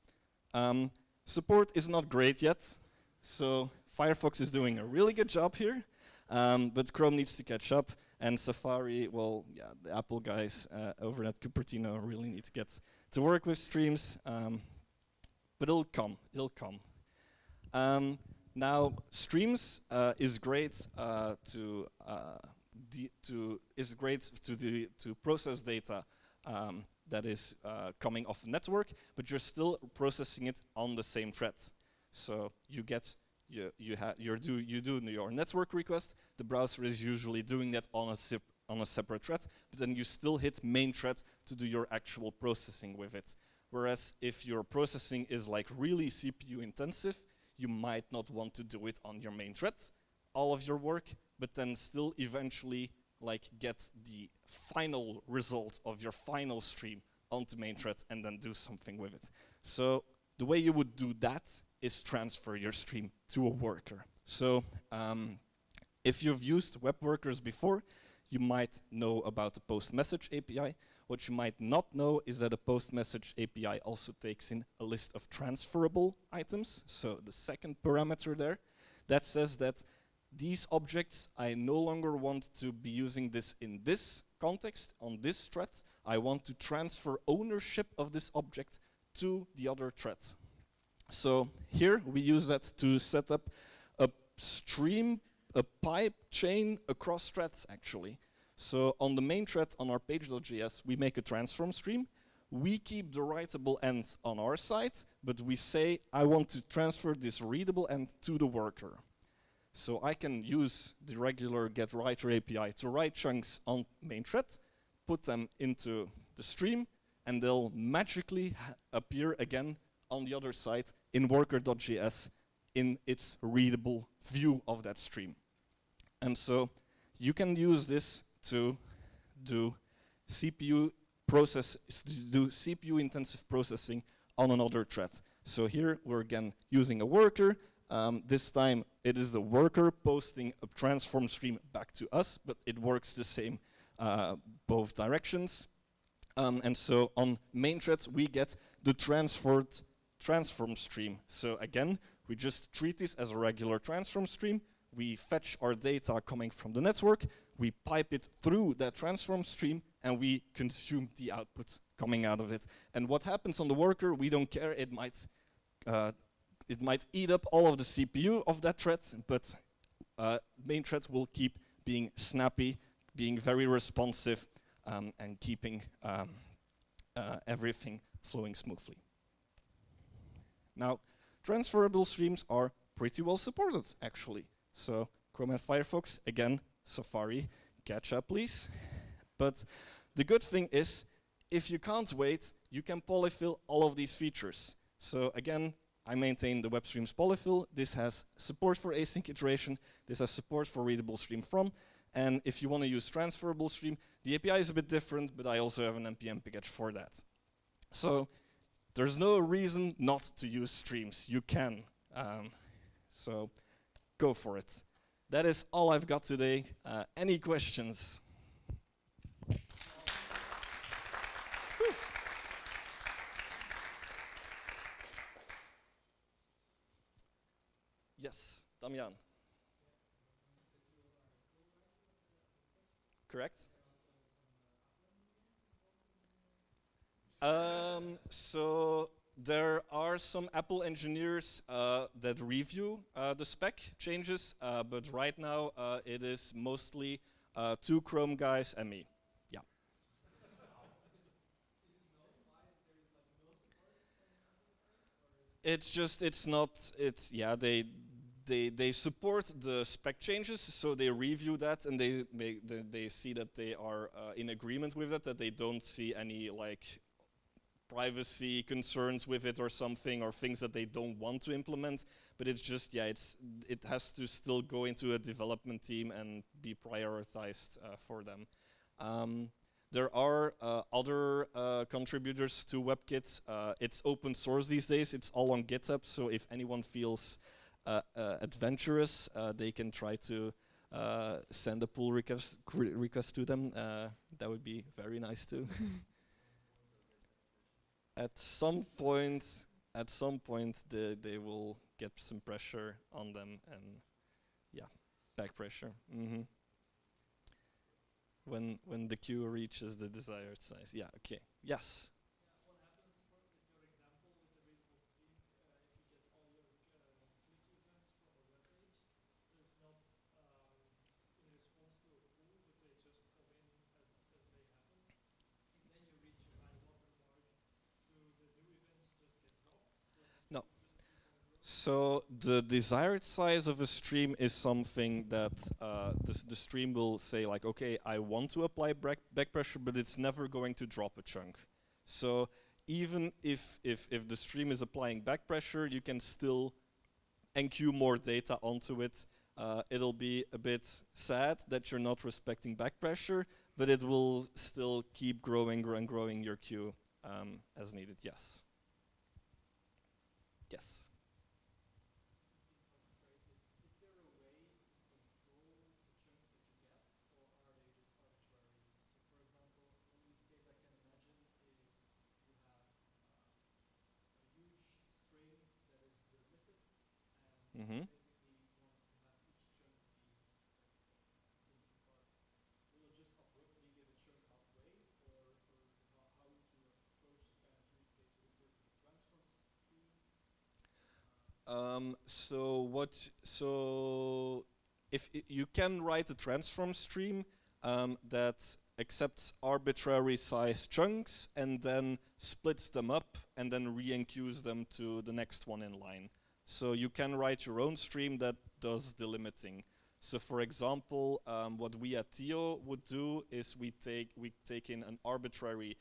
Support is not great yet, so Firefox is doing a really good job here, but Chrome needs to catch up, and Safari, well, yeah, the Apple guys over at Cupertino really need to get to work with streams, but it'll come. Now, streams is great to process data that is coming off the network, but you're still processing it on the same thread. So you do your network request. The browser is usually doing that on a separate thread, but then you still hit main thread to do your actual processing with it. Whereas if your processing is like really CPU intensive, you might not want to do it on your main thread, all of your work, but then still eventually get the final result of your final stream onto main thread and then do something with it. So the way you would do that is transfer your stream to a worker. So if you've used web workers before, you might know about the post message API. What you might not know is that a post message API also takes in a list of transferable items. So the second parameter there, that says that these objects, I no longer want to be using this in this context, on this thread. I want to transfer ownership of this object to the other thread. So here we use that to set up a stream, a pipe chain across threads actually. So on the main thread on our page.js, we make a transform stream. We keep the writable end on our side, but we say, I want to transfer this readable end to the worker. So I can use the regular getWriter API to write chunks on main thread, put them into the stream, and they'll magically appear again on the other side in worker.js in its readable view of that stream. And so you can use this to do CPU intensive processing on another thread. So here we're again using a worker. This time it is the worker posting a transform stream back to us, but it works the same both directions. And so on main threads we get the transform stream. So again, we just treat this as a regular transform stream. We fetch our data coming from the network, we pipe it through that transform stream, and we consume the output coming out of it. And what happens on the worker, we don't care. It might eat up all of the CPU of that thread, but main threads will keep being snappy, being very responsive, and keeping everything flowing smoothly. Now, transferable streams are pretty well supported, actually. So Chrome and Firefox, again, Safari, catch up, please. But the good thing is, if you can't wait, you can polyfill all of these features. So again, I maintain the WebStreams polyfill. This has support for async iteration. This has support for readable stream from. And if you want to use transferable stream, the API is a bit different, but I also have an npm package for that. So there's no reason not to use streams. You can. So go for it. That is all I've got today. Any questions? Yes, Damian. Correct? So there are some Apple engineers that review the spec changes, but right now it is mostly 2 Chrome guys and me. Yeah. It's just, it's not, it's, yeah, they support the spec changes, so they review that and they see that they are in agreement with it, that they don't see any like privacy concerns with it or something, or things that they don't want to implement. But it's just, yeah, it has to still go into a development team and be prioritized for them. There are other contributors to WebKit. It's open source these days. It's all on GitHub. So if anyone feels adventurous, they can try to send a pull request to them. That would be very nice too. At some point, they will get some pressure on them, and yeah, back pressure. When the queue reaches the desired size. Yeah. Okay. Yes. What happens with your example with the readable stream if you get all your Twitter events from a web page? It's not in response to a pull, but they just come in as they happen. If then you reach your high water mark, do the new events just get dropped? No. So the desired size of a stream is something that the stream will say like, okay, I want to apply back pressure, but it's never going to drop a chunk. So even if the stream is applying back pressure, you can still enqueue more data onto it. It'll be a bit sad that you're not respecting back pressure, but it will still keep growing your queue as needed. Yes. Yes. Is there a way to control the chunks that you get, or are they just arbitrary? So for example, one use case I can imagine is you have a huge string that is delimited, and basically you want to have each chunk be limited part. Will it just abruptly give a chunk halfway, or how to approach the kind of use case? Will it work with the transfer stream? So if you can write a transform stream that accepts arbitrary size chunks and then splits them up and then re-enqueues them to the next one in line. So you can write your own stream that does the limiting. So for example, what we at Theo would do is we take in an arbitrary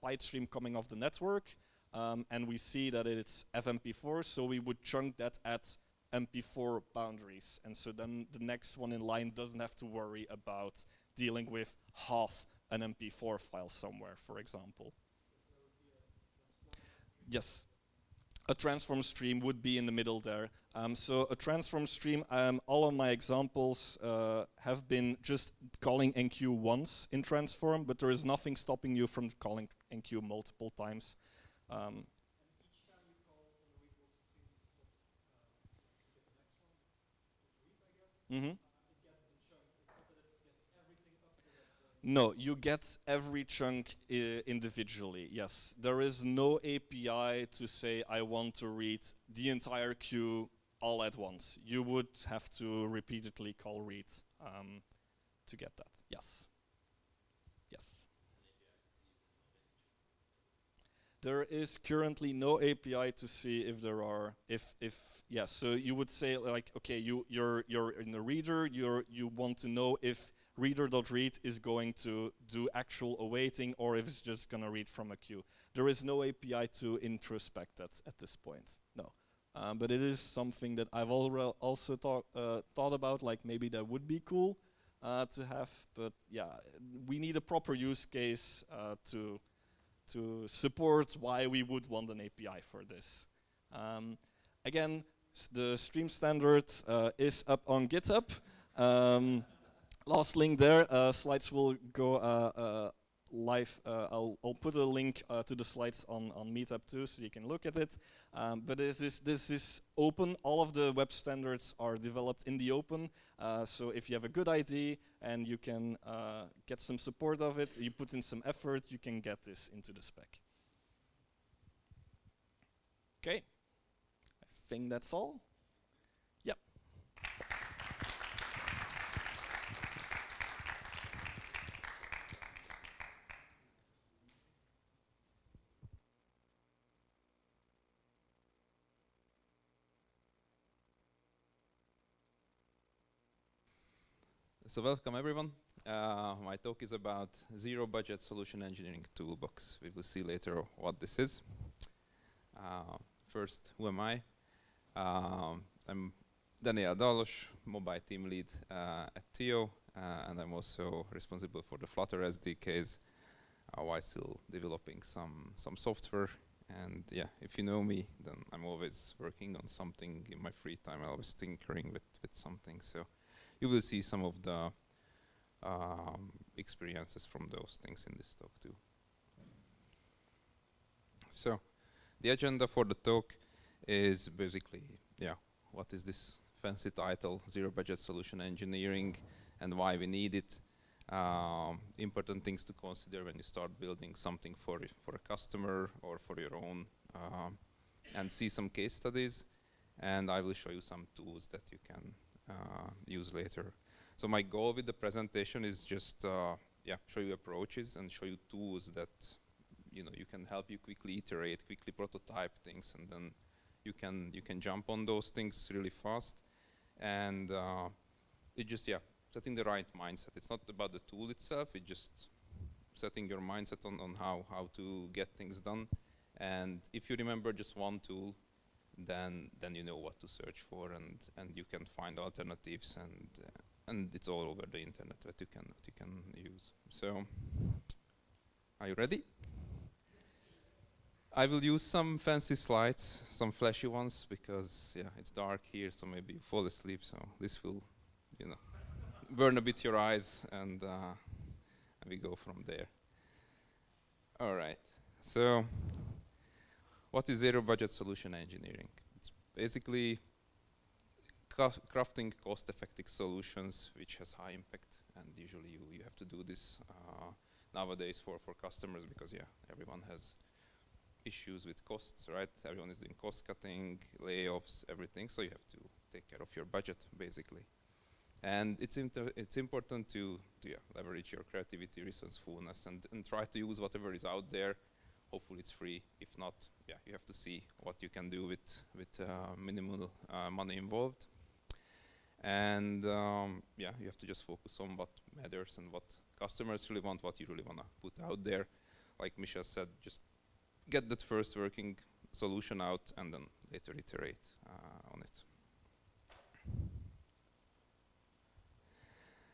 byte stream coming off the network, and we see that it's FMP4, so we would chunk that at MP4 boundaries. And so then the next one in line doesn't have to worry about dealing with half an MP4 file somewhere, for example. Yes. A transform stream would be in the middle there. So a transform stream, all of my examples have been just calling enqueue once in transform, but there is nothing stopping you from calling enqueue multiple times. And each time you call on the equals stream, to get the next one, which reads, I guess, it gets in chunk. It's not that it gets everything up to that. No, you get every chunk individually, yes. There is no API to say I want to read the entire queue all at once. You would have to repeatedly call read to get that, yes. Yes. There is currently no API to see if there are, yeah, so you would say like, okay, you're in the reader, you want to know if reader.read is going to do actual awaiting or if it's just going to read from a queue. There is no API to introspect that at this point, no. But it is something that I've also thought about, like maybe that would be cool to have, but yeah, we need a proper use case to support why we would want an API for this. Again, the stream standard is up on GitHub. Last link there, slides will go live. I'll put a link to the slides on Meetup too, so you can look at it. But this is open. All of the web standards are developed in the open. So if you have a good idea and you can get some support of it, you put in some effort, you can get this into the spec. Okay, I think that's all. Yep. So welcome everyone. My talk is about zero budget solution engineering toolbox. We will see later what this is. First, who am I? I'm Dallos, mobile team lead at Theo, and I'm also responsible for the Flutter SDKs while still developing some software. And yeah, if you know me, then I'm always working on something in my free time. I'm always tinkering with something. So you will see some of the experiences from those things in this talk too. So the agenda for the talk is basically, yeah, what is this fancy title, Zero Budget Solution Engineering, and why we need it. Important things to consider when you start building something for a customer or for your own, and see some case studies. And I will show you some tools that you can use later. So my goal with the presentation is just show you approaches and show you tools that you can help you quickly iterate, quickly prototype things, and then you can jump on those things really fast. And it just setting the right mindset. It's not about the tool itself. It's just setting your mindset on how to get things done. And if you remember just one tool, then you know what to search for, and you can find alternatives, and it's all over the internet that you can use. So, are you ready? I will use some fancy slides, some flashy ones, because it's dark here, so maybe you fall asleep. So this will, burn a bit your eyes, and we go from there. All right. So, what is zero budget solution engineering? It's basically crafting cost-effective solutions which has high impact, and usually you have to do this nowadays for customers, because everyone has issues with costs, right? Everyone is doing cost cutting, layoffs, everything. So you have to take care of your budget, basically. And it's important to leverage your creativity, resourcefulness, and try to use whatever is out there. Hopefully it's free. If not, you have to see what you can do with minimal money involved. And you have to just focus on what matters and what customers really want, what you really want to put out there. Like Michel said, just get that first working solution out and then later iterate on it.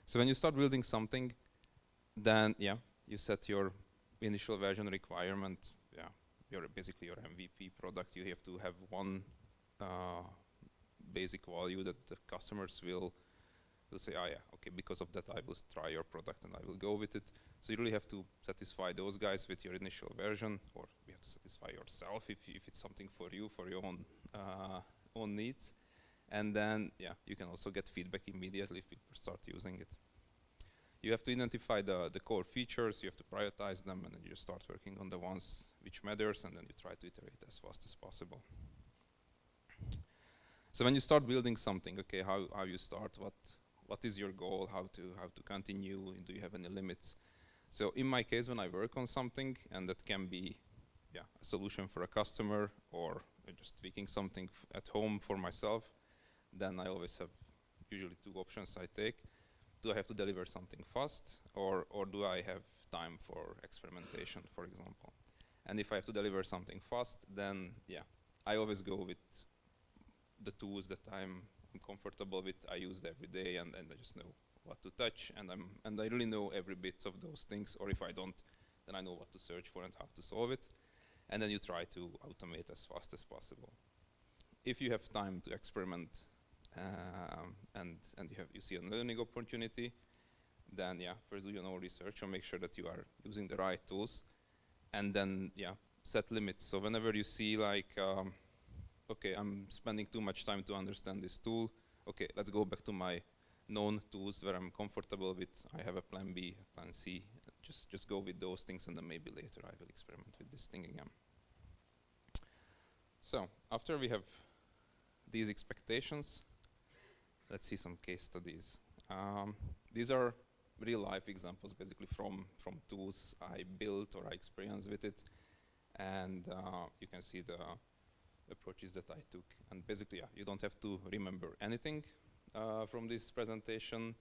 So when you start building something, then you set your initial version requirement. Basically your MVP product. You have to have one basic value that the customers will say, oh yeah, okay, because of that I will try your product and I will go with it. So you really have to satisfy those guys with your initial version, or you have to satisfy yourself if it's something for you, for your own needs. And then you can also get feedback immediately if people start using it. You have to identify the core features, you have to prioritize them, and then you just start working on the ones which matters, and then you try to iterate as fast as possible. So when you start building something, okay, how you start, what is your goal, how to continue, do you have any limits? So in my case, when I work on something, and that can be a solution for a customer, or just tweaking something at home for myself, then I always have usually two options I take. Do I have to deliver something fast, or do I have time for experimentation, for example? And if I have to deliver something fast, then I always go with the tools that I'm comfortable with. I use every day, and I just know what to touch, and I really know every bit of those things. Or if I don't, then I know what to search for and how to solve it. And then you try to automate as fast as possible. If you have time to experiment and you see a learning opportunity, then first do your own research and make sure that you are using the right tools, and then set limits. So whenever you see like, okay, I'm spending too much time to understand this tool, okay, let's go back to my known tools where I'm comfortable with. I have a plan B, a plan C. Just go with those things, and then maybe later I will experiment with this thing again. So after we have these expectations, let's see some case studies. These are real life examples, basically from tools I built or I experienced with it, and you can see the approaches that I took. And basically, you don't have to remember anything from this presentation,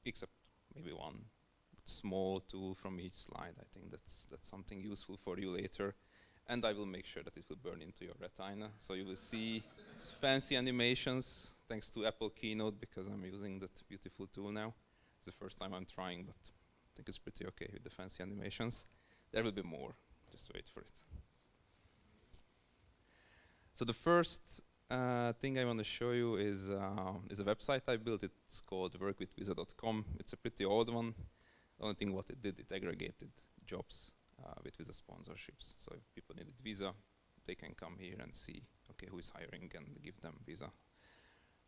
except maybe one small tool from each slide. I think that's something useful for you later. And I will make sure that it will burn into your retina. So you will see fancy animations thanks to Apple Keynote, because I'm using that beautiful tool now. It's the first time I'm trying, but I think it's pretty okay with the fancy animations. There will be more, just wait for it. So the first thing I want to show you is a website I built. It's called workwithvisa.com. It's a pretty old one. The only thing what it did, it aggregated jobs with Visa sponsorships. So if people needed Visa, they can come here and see, okay, who is hiring, and give them Visa.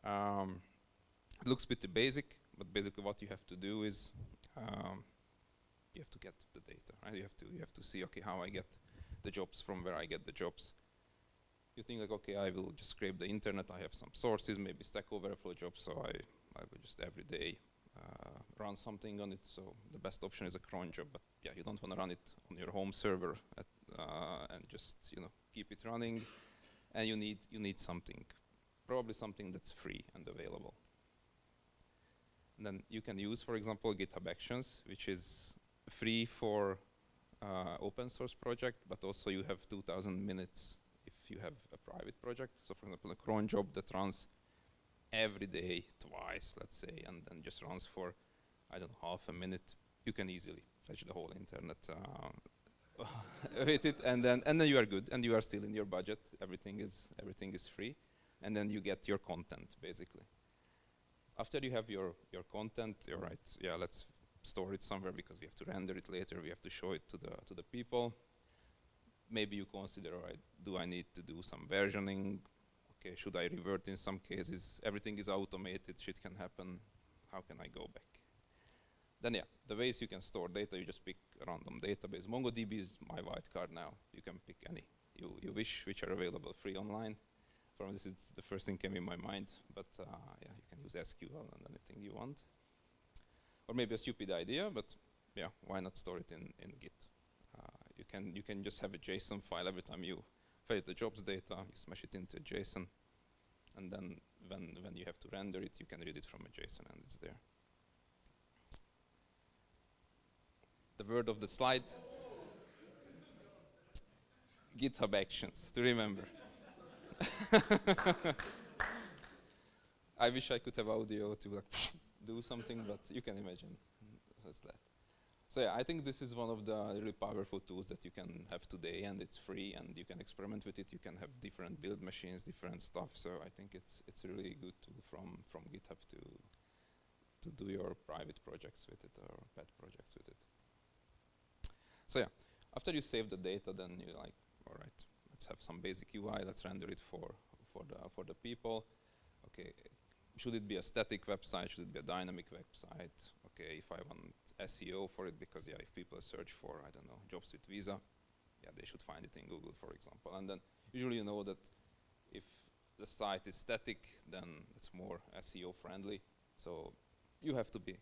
It looks pretty basic, but basically what you have to do is you have to get the data, right? You have to see, okay, how I get the jobs from where I get the jobs. You think like, okay, I will just scrape the internet. I have some sources, maybe Stack Overflow jobs, so I will just every day run something on it. So the best option is a cron job, but you don't want to run it on your home server and just keep it running. And you need something, probably something that's free and available. And then you can use, for example, GitHub Actions, which is free for open source project, but also you have 2,000 minutes if you have a private project. So for example, a cron job that runs every day, twice, let's say, and then just runs for, I don't know, half a minute, you can easily fetch the whole internet with it, and then you are good, and you are still in your budget. Everything is free, and then you get your content basically. After you have your content, you're right. Let's store it somewhere because we have to render it later. We have to show it to the people. Maybe you consider, all right, do I need to do some versioning? Okay, should I revert in some cases? Everything is automated, shit can happen. How can I go back? Then the ways you can store data, you just pick a random database. MongoDB is my white card now. You can pick any you wish, which are available free online. From this is the first thing came in my mind, but yeah, you can use SQL and anything you want. Or maybe a stupid idea, but yeah, why not store it in Git? You can just have a JSON file every time you fetch the jobs data, you smash it into JSON, and then when you have to render it, you can read it from a JSON and it's there. The word of the slide, GitHub Actions, to remember. I wish I could have audio to like do something, but you can imagine. That's that. So yeah, I think this is one of the really powerful tools that you can have today, and it's free, and you can experiment with it. You can have different build machines, different stuff. So I think it's really good tool from GitHub to do your private projects with it or pet projects with it. So yeah, after you save the data, then you're like, all right, let's have some basic UI. Let's render it for the people. Okay, should it be a static website? Should it be a dynamic website? Okay, if I want SEO for it, because yeah, if people search for, I don't know, jobs with visa, yeah, they should find it in Google, for example. And then usually you know that if the site is static, then it's more SEO friendly. So you have to be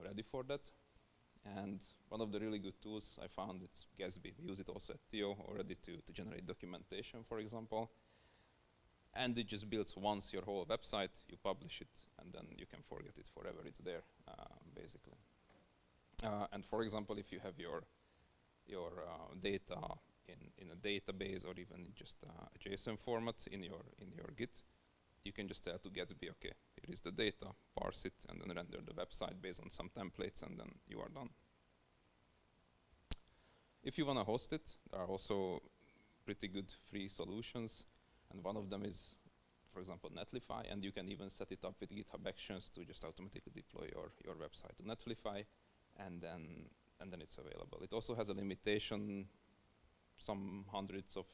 ready for that. And one of the really good tools I found, it's Gatsby. We use it also at Theo already to generate documentation, for example. And it just builds once your whole website, you publish it, and then you can forget it forever. It's there, basically. And for example, if you have your data in a database or even just a JSON format in your Git, you can just tell to Gatsby, okay, here is the data, parse it, and then render the website based on some templates, and then you are done. If you want to host it, there are also pretty good free solutions. And one of them is, for example, Netlify, and you can even set it up with GitHub Actions to just automatically deploy your website to Netlify, and then it's available. It also has a limitation, some hundreds of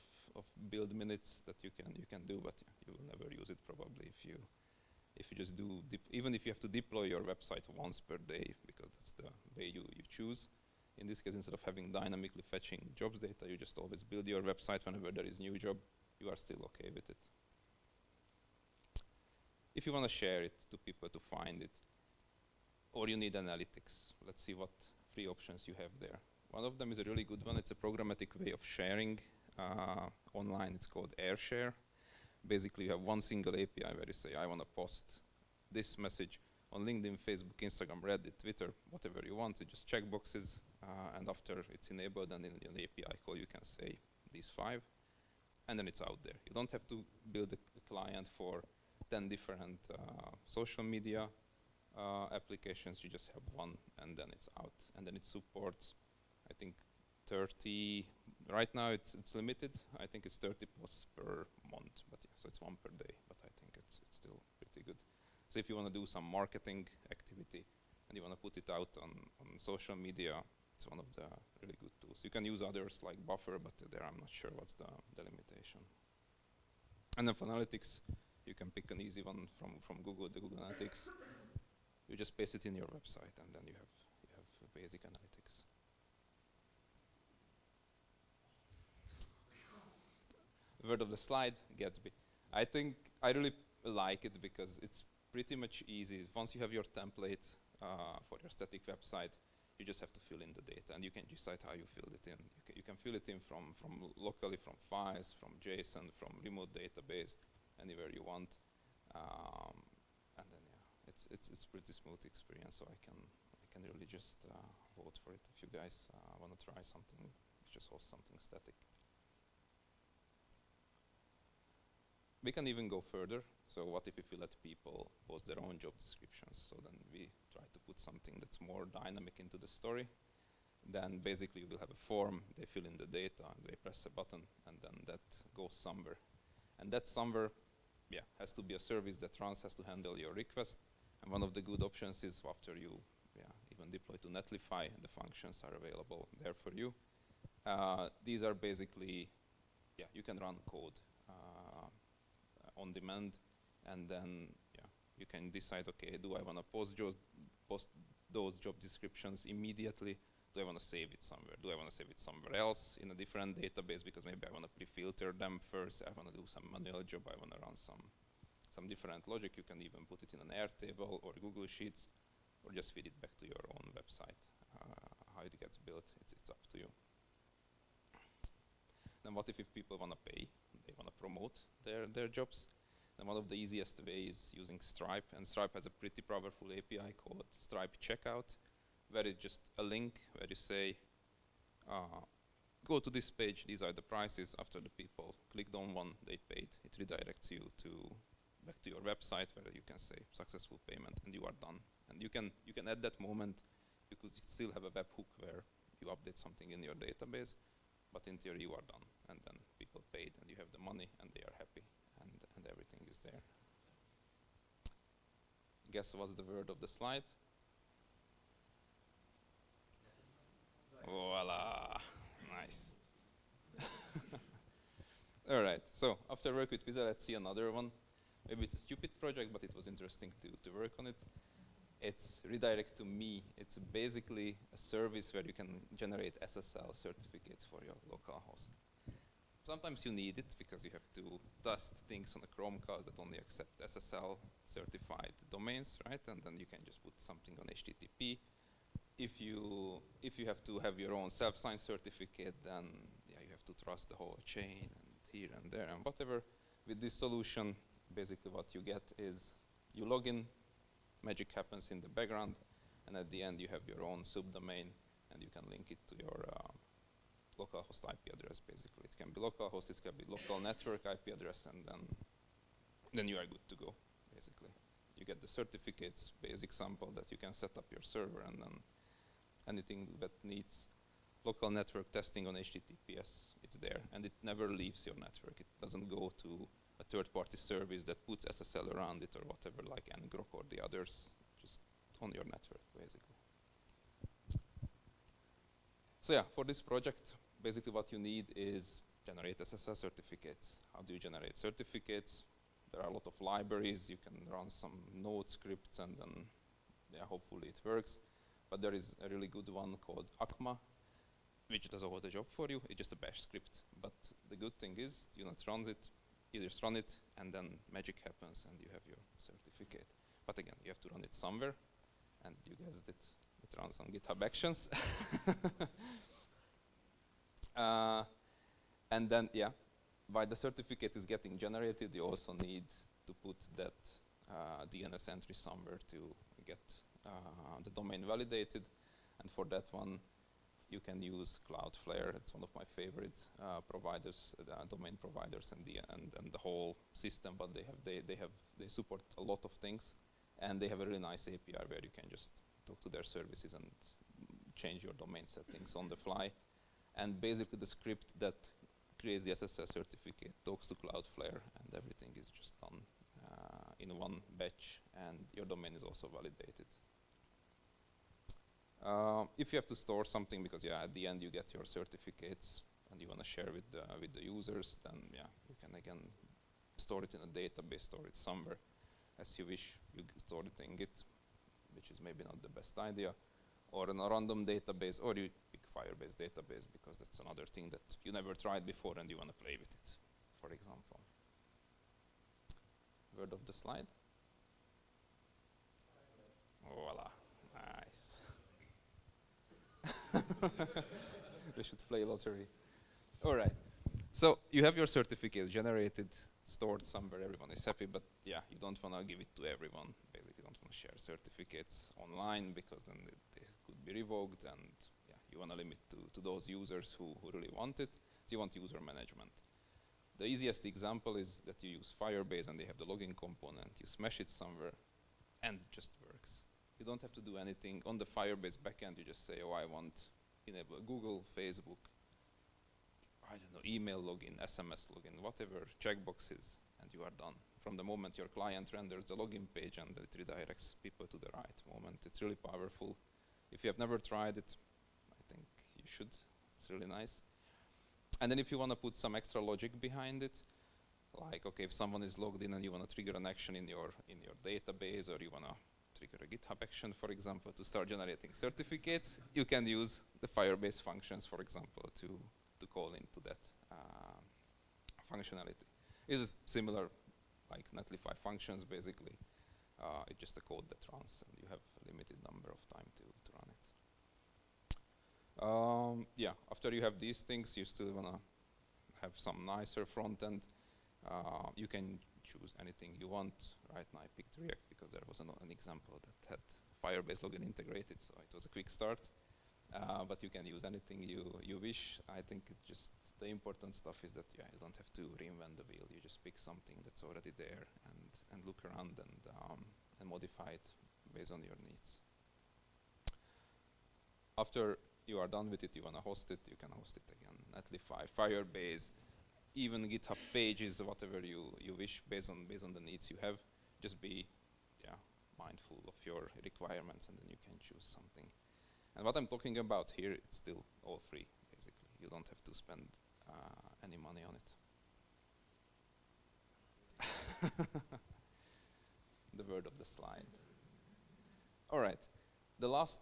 build minutes that you can do, but you will never use it probably if you just do even if you have to deploy your website once per day, because that's the way you choose. In this case, instead of having dynamically fetching jobs data, you just always build your website whenever there is new job. You are still okay with it. If you want to share it to people to find it, or you need analytics, let's see what free options you have there. One of them is a really good one. It's a programmatic way of sharing online. It's called AirShare. Basically, you have one single API where you say, I want to post this message on LinkedIn, Facebook, Instagram, Reddit, Twitter, whatever you want. You just check boxes, and after it's enabled, and in an API call, you can say these 5. And then it's out there. You don't have to build a client for 10 different social media applications. You just have one, and then it's out. And then it supports, I think, 30. Right now it's limited. I think it's 30 posts per month. But yeah, so it's 1 per day. But I think it's still pretty good. So if you want to do some marketing activity and you want to put it out on social media, it's one of the really good tools. You can use others like Buffer, but there I'm not sure what's the limitation. And then for analytics, you can pick an easy one from Google, the Google Analytics. You just paste it in your website, and then you have basic analytics. Word of the slide, Gatsby. I think I really like it because it's pretty much easy. Once you have your template for your static website, you just have to fill in the data, and you can decide how you fill it in. You can fill it in from locally, from files, from JSON, from remote database, anywhere you want. And then yeah, it's pretty smooth experience. So I can really just vote for it. If you guys want to try something, just host something static. We can even go further. So what if we let people post their own job descriptions? So then we try to put something that's more dynamic into the story. Then basically we'll have a form, they fill in the data, and they press a button, and then that goes somewhere. And that somewhere, yeah, has to be a service that runs, has to handle your request. And one of the good options is after you even deploy to Netlify, the functions are available there for you. These are basically, yeah, you can run code on demand, and then you can decide, okay, do I want to post those job descriptions immediately? do I want to save it somewhere? Do I want to save it somewhere else in a different database because maybe I want to pre-filter them first, I want to do some manual job, I want to run some different logic. You can even put it in an Airtable or Google Sheets, or just feed it back to your own website. How it gets built, it's up to you. Then what if people want to pay, they want to promote their jobs? And one of the easiest ways is using Stripe, and Stripe has a pretty powerful API called Stripe Checkout, where it's just a link where you say, go to this page, these are the prices. After the people clicked on one, they paid. It redirects you back to your website where you can say successful payment, and you are done. And you can add that moment, because you still have a webhook where you update something in your database, but in theory you are done, and then people paid, and you have the money, and they are happy, and everything is there. Guess what's the word of the slide? Voila, nice. All right, so after work with Visa, let's see another one. Maybe it's a stupid project, but it was interesting to work on it. It's Redirect to Me. It's basically a service where you can generate SSL certificates for your local host. Sometimes you need it because you have to test things on a Chromecast that only accept SSL certified domains, right? And then you can just put something on HTTP. If you have to have your own self-signed certificate, then yeah, you have to trust the whole chain and here and there and whatever. With this solution, basically what you get is you log in, magic happens in the background, and at the end you have your own subdomain, and you can link it to your localhost IP address. Basically, it can be localhost, it can be local network IP address, and then you are good to go. Basically, you get the certificates, basic sample that you can set up your server, and then anything that needs local network testing on HTTPS, it's there, and it never leaves your network. It doesn't go to a third-party service that puts SSL around it or whatever, like ngrok or the others, just on your network, basically. So yeah, for this project, basically what you need is generate SSL certificates. How do you generate certificates? There are a lot of libraries. You can run some node scripts, and then yeah, hopefully it works. But there is a really good one called ACMA, which does all the job for you. It's just a bash script. But the good thing is, you just run it, and then magic happens, and you have your certificate. But again, you have to run it somewhere, and you guessed it, it runs on GitHub Actions. And then, yeah, while the certificate is getting generated, you also need to put that DNS entry somewhere to get the domain validated. And for that one, you can use Cloudflare. It's one of my favorite providers, domain providers, and the whole system. But they support a lot of things, and they have a really nice API where you can just talk to their services and change your domain settings on the fly. And basically, the script that creates the SSL certificate talks to Cloudflare, and everything is just done in one batch, and your domain is also validated. If you have to store something, because yeah, at the end you get your certificates and you want to share with the users, then yeah, you can again store it in a database, store it somewhere as you wish. You store it in Git, which is maybe not the best idea, or in a random database, or you pick Firebase database because that's another thing that you never tried before and you want to play with it, for example. Word of the slide. Voila, nice. We should play lottery. All right. So you have your certificates generated, stored somewhere. Everyone is happy, but yeah, you don't want to give it to everyone. Basically, you don't want to share certificates online because then they could be revoked, and yeah, you want to limit to those users who really want it. So you want user management. The easiest example is that you use Firebase and they have the login component. You smash it somewhere, and it just works. You don't have to do anything. On the Firebase backend, you just say, oh, I want enable Google, Facebook, I don't know, email login, SMS login, whatever checkboxes, and you are done. From the moment your client renders the login page, and it redirects people to the right moment. It's really powerful. If you have never tried it, I think you should. It's really nice. And then if you want to put some extra logic behind it, like, okay, if someone is logged in and you want to trigger an action in your database, or you want to trigger a GitHub action, for example, to start generating certificates, you can use the Firebase functions, for example, to call into that functionality. It is similar like Netlify functions, basically. It's just a code that runs, and you have a limited number of time to run it. Yeah, after you have these things, you still want to have some nicer front end. You can choose anything you want. Right now I picked React because there was an example that had Firebase login integrated, so it was a quick start. But you can use anything you wish. I think it just the important stuff is that you don't have to reinvent the wheel. You just pick something that's already there and look around and modify it based on your needs. After you are done with it, you want to host it, you can host it again. Netlify, Firebase, even GitHub pages, whatever you wish based on the needs you have. Just be mindful of your requirements, and then you can choose something. And what I'm talking about here, it's still all free, basically. You don't have to spend any money on it. The word of the slide. All right, the last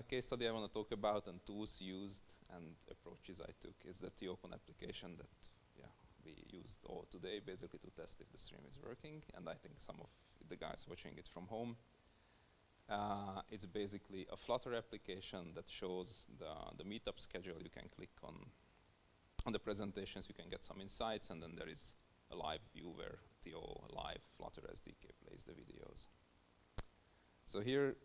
case study I want to talk about and tools used and approaches I took is the THEOcon application that we used all today, basically to test if the stream is working. And I think some of the guys watching it from home. It's basically a Flutter application that shows the meetup schedule. You can click on the presentations, you can get some insights, and then there is a live view where THEO Live Flutter SDK plays the videos. So here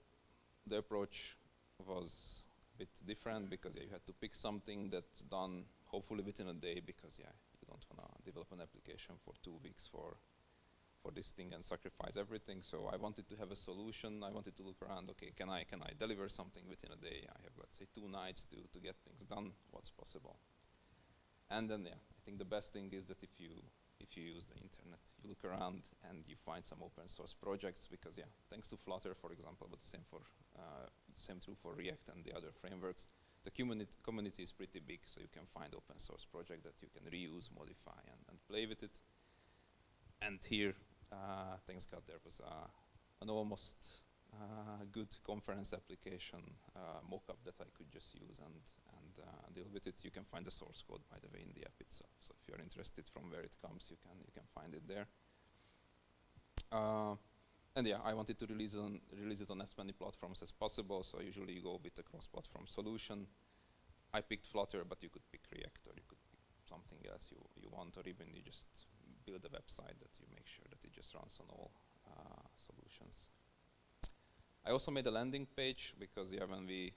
the approach was a bit different because you had to pick something that's done hopefully within a day, because you don't want to develop an application for 2 weeks for this thing and sacrifice everything. So I wanted to have a solution. I wanted to look around, okay, can I deliver something within a day? I have, let's say, 2 nights to get things done. What's possible? And then, I think the best thing is that if you use the internet, you look around and you find some open source projects, because thanks to Flutter, for example, but same true for React and the other frameworks, the community is pretty big, so you can find open source project that you can reuse, modify, and play with it. And here, thanks God, there was an almost good conference application mock-up that I could just use and deal with it. You can find the source code, by the way, in the app itself. So if you're interested from where it comes, you can find it there. And I wanted to release it on as many platforms as possible. So usually you go with a cross-platform solution. I picked Flutter, but you could pick React, or you could pick something else you want, or even you just build a website that you make sure that it just runs on all solutions. I also made a landing page because when we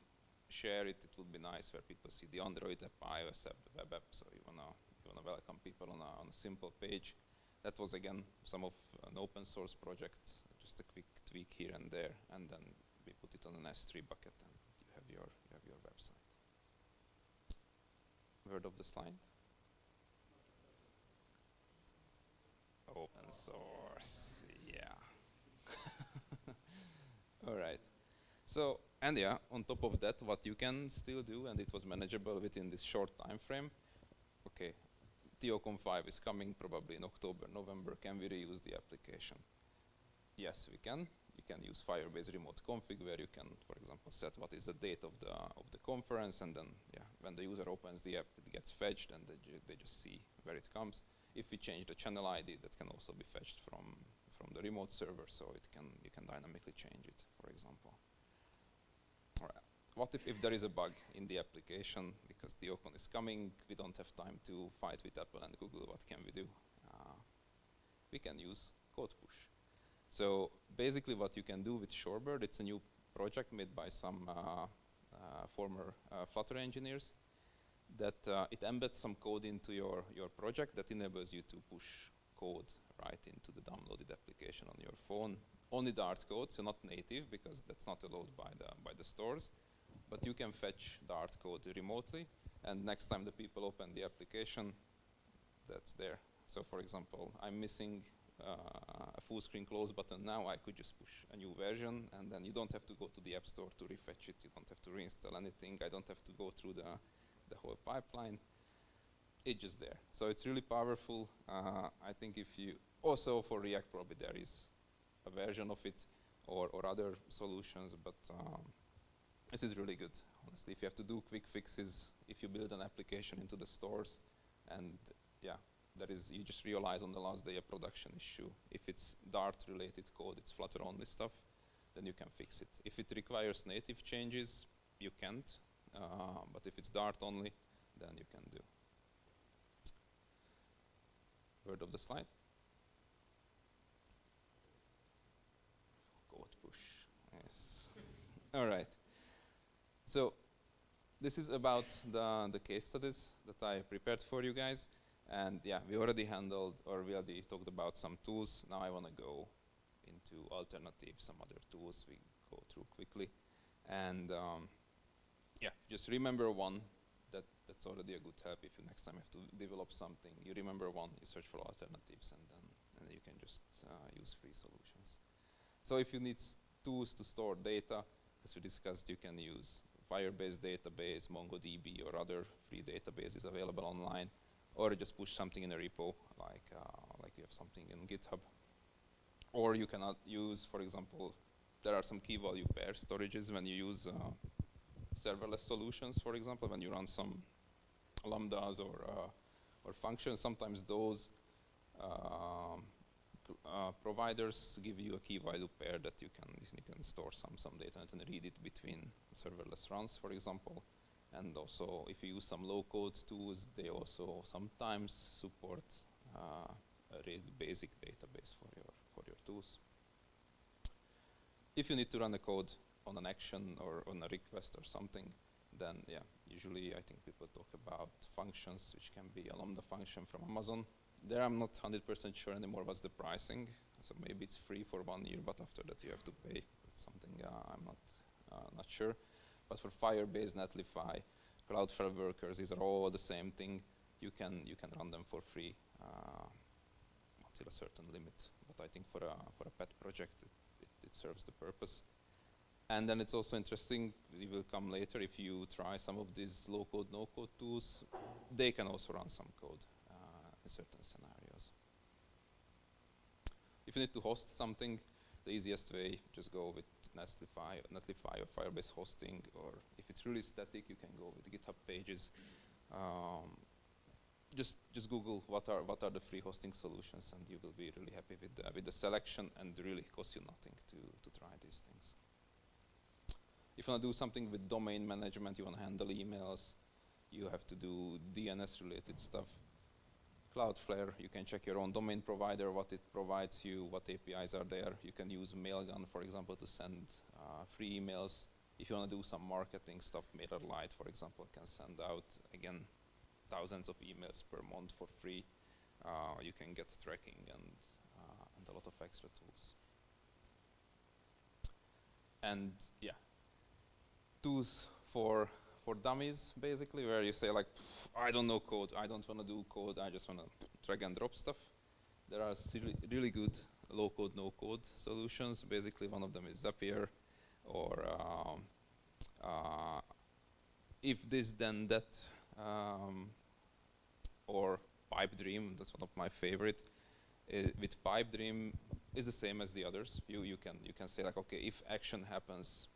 share it, it would be nice where people see the Android app, iOS app, web app. So you wanna welcome people on a simple page. That was again some of an open source project, just a quick tweak here and there, and then we put it on an S3 bucket, and you have your website. Word of the slide. Open source, All right. So, and on top of that, what you can still do, and it was manageable within this short time frame. Okay, THEOcon 5 is coming probably in October, November. Can we reuse the application? Yes, we can. You can use Firebase remote config, where you can, for example, set what is the date of the conference, and then when the user opens the app, it gets fetched, and they just see where it comes. If we change the channel ID, that can also be fetched from the remote server, so you can dynamically change it, for example. All right. What if there is a bug in the application because THEOcon is coming? We don't have time to fight with Apple and Google. What can we do? We can use code push. So basically, what you can do with Shorebird, it's a new project made by some former Flutter engineers. That it embeds some code into your project that enables you to push code right into the downloaded application on your phone. Only Dart code, so not native, because that's not allowed by the stores. But you can fetch Dart code remotely, and next time the people open the application, that's there. So for example, I'm missing a full screen close button now. I could just push a new version, and then you don't have to go to the App Store to refetch it. You don't have to reinstall anything. I don't have to go through the whole pipeline. It's just there. So it's really powerful. I think if you, also for React probably there is a version of it. or other solutions, but this is really good, honestly. If you have to do quick fixes, if you build an application into the stores, and yeah, you just realize on the last day a production issue. If it's Dart-related code, it's Flutter-only stuff, then you can fix it. If it requires native changes, you can't, but if it's Dart-only, then you can do. Word of the slide. Code push, yes. All right. So this is about the case studies that I prepared for you guys. And yeah, we already talked about some tools. Now I want to go into alternatives, some other tools we go through quickly. And yeah, just remember one. That's already a good help. If you next time have to develop something, you remember one, you search for alternatives, and then you can just use free solutions. So if you need tools to store data, as we discussed, you can use Firebase database, MongoDB, or other free databases available online, or just push something in a repo, like you have something in GitHub. Or you cannot use, for example, there are some key value pair storages when you use serverless solutions, for example, when you run some lambdas or functions. Sometimes those providers give you a key value pair that you can store some data and read it between serverless runs, for example. And also, if you use some low-code tools, they also sometimes support a really basic database for your tools. If you need to run a code on an action or on a request or something, then yeah, usually I think people talk about functions, which can be a Lambda function from Amazon. There I'm not 100% sure anymore what's the pricing. So maybe it's free for 1 year, but after that you have to pay. That's something I'm not sure. But for Firebase, Netlify, Cloudflare workers, these are all the same thing. You can run them for free until a certain limit. But I think for a pet project, it serves the purpose. And then it's also interesting, it will come later, if you try some of these low-code, no-code tools, they can also run some code in certain scenarios. If you need to host something, the easiest way, just go with Netlify or Firebase hosting, or if it's really static, you can go with GitHub pages. Just Google what are the free hosting solutions, and you will be really happy with the selection, and really costs you nothing to try these things. If you want to do something with domain management, you want to handle emails, you have to do DNS-related stuff. Cloudflare, you can check your own domain provider, what it provides you, what APIs are there. You can use Mailgun, for example, to send free emails. If you want to do some marketing stuff, MailerLite, for example, can send out, again, thousands of emails per month for free. You can get tracking and a lot of extra tools. And yeah, tools for dummies, basically, where you say like, I don't know code, I don't want to do code, I just want to drag and drop stuff. There are really good low-code, no-code solutions. Basically, one of them is Zapier, or if this, then that, or Pipedream. That's one of my favorite. With Pipedream, is the same as the others. You can say like, okay, if action happens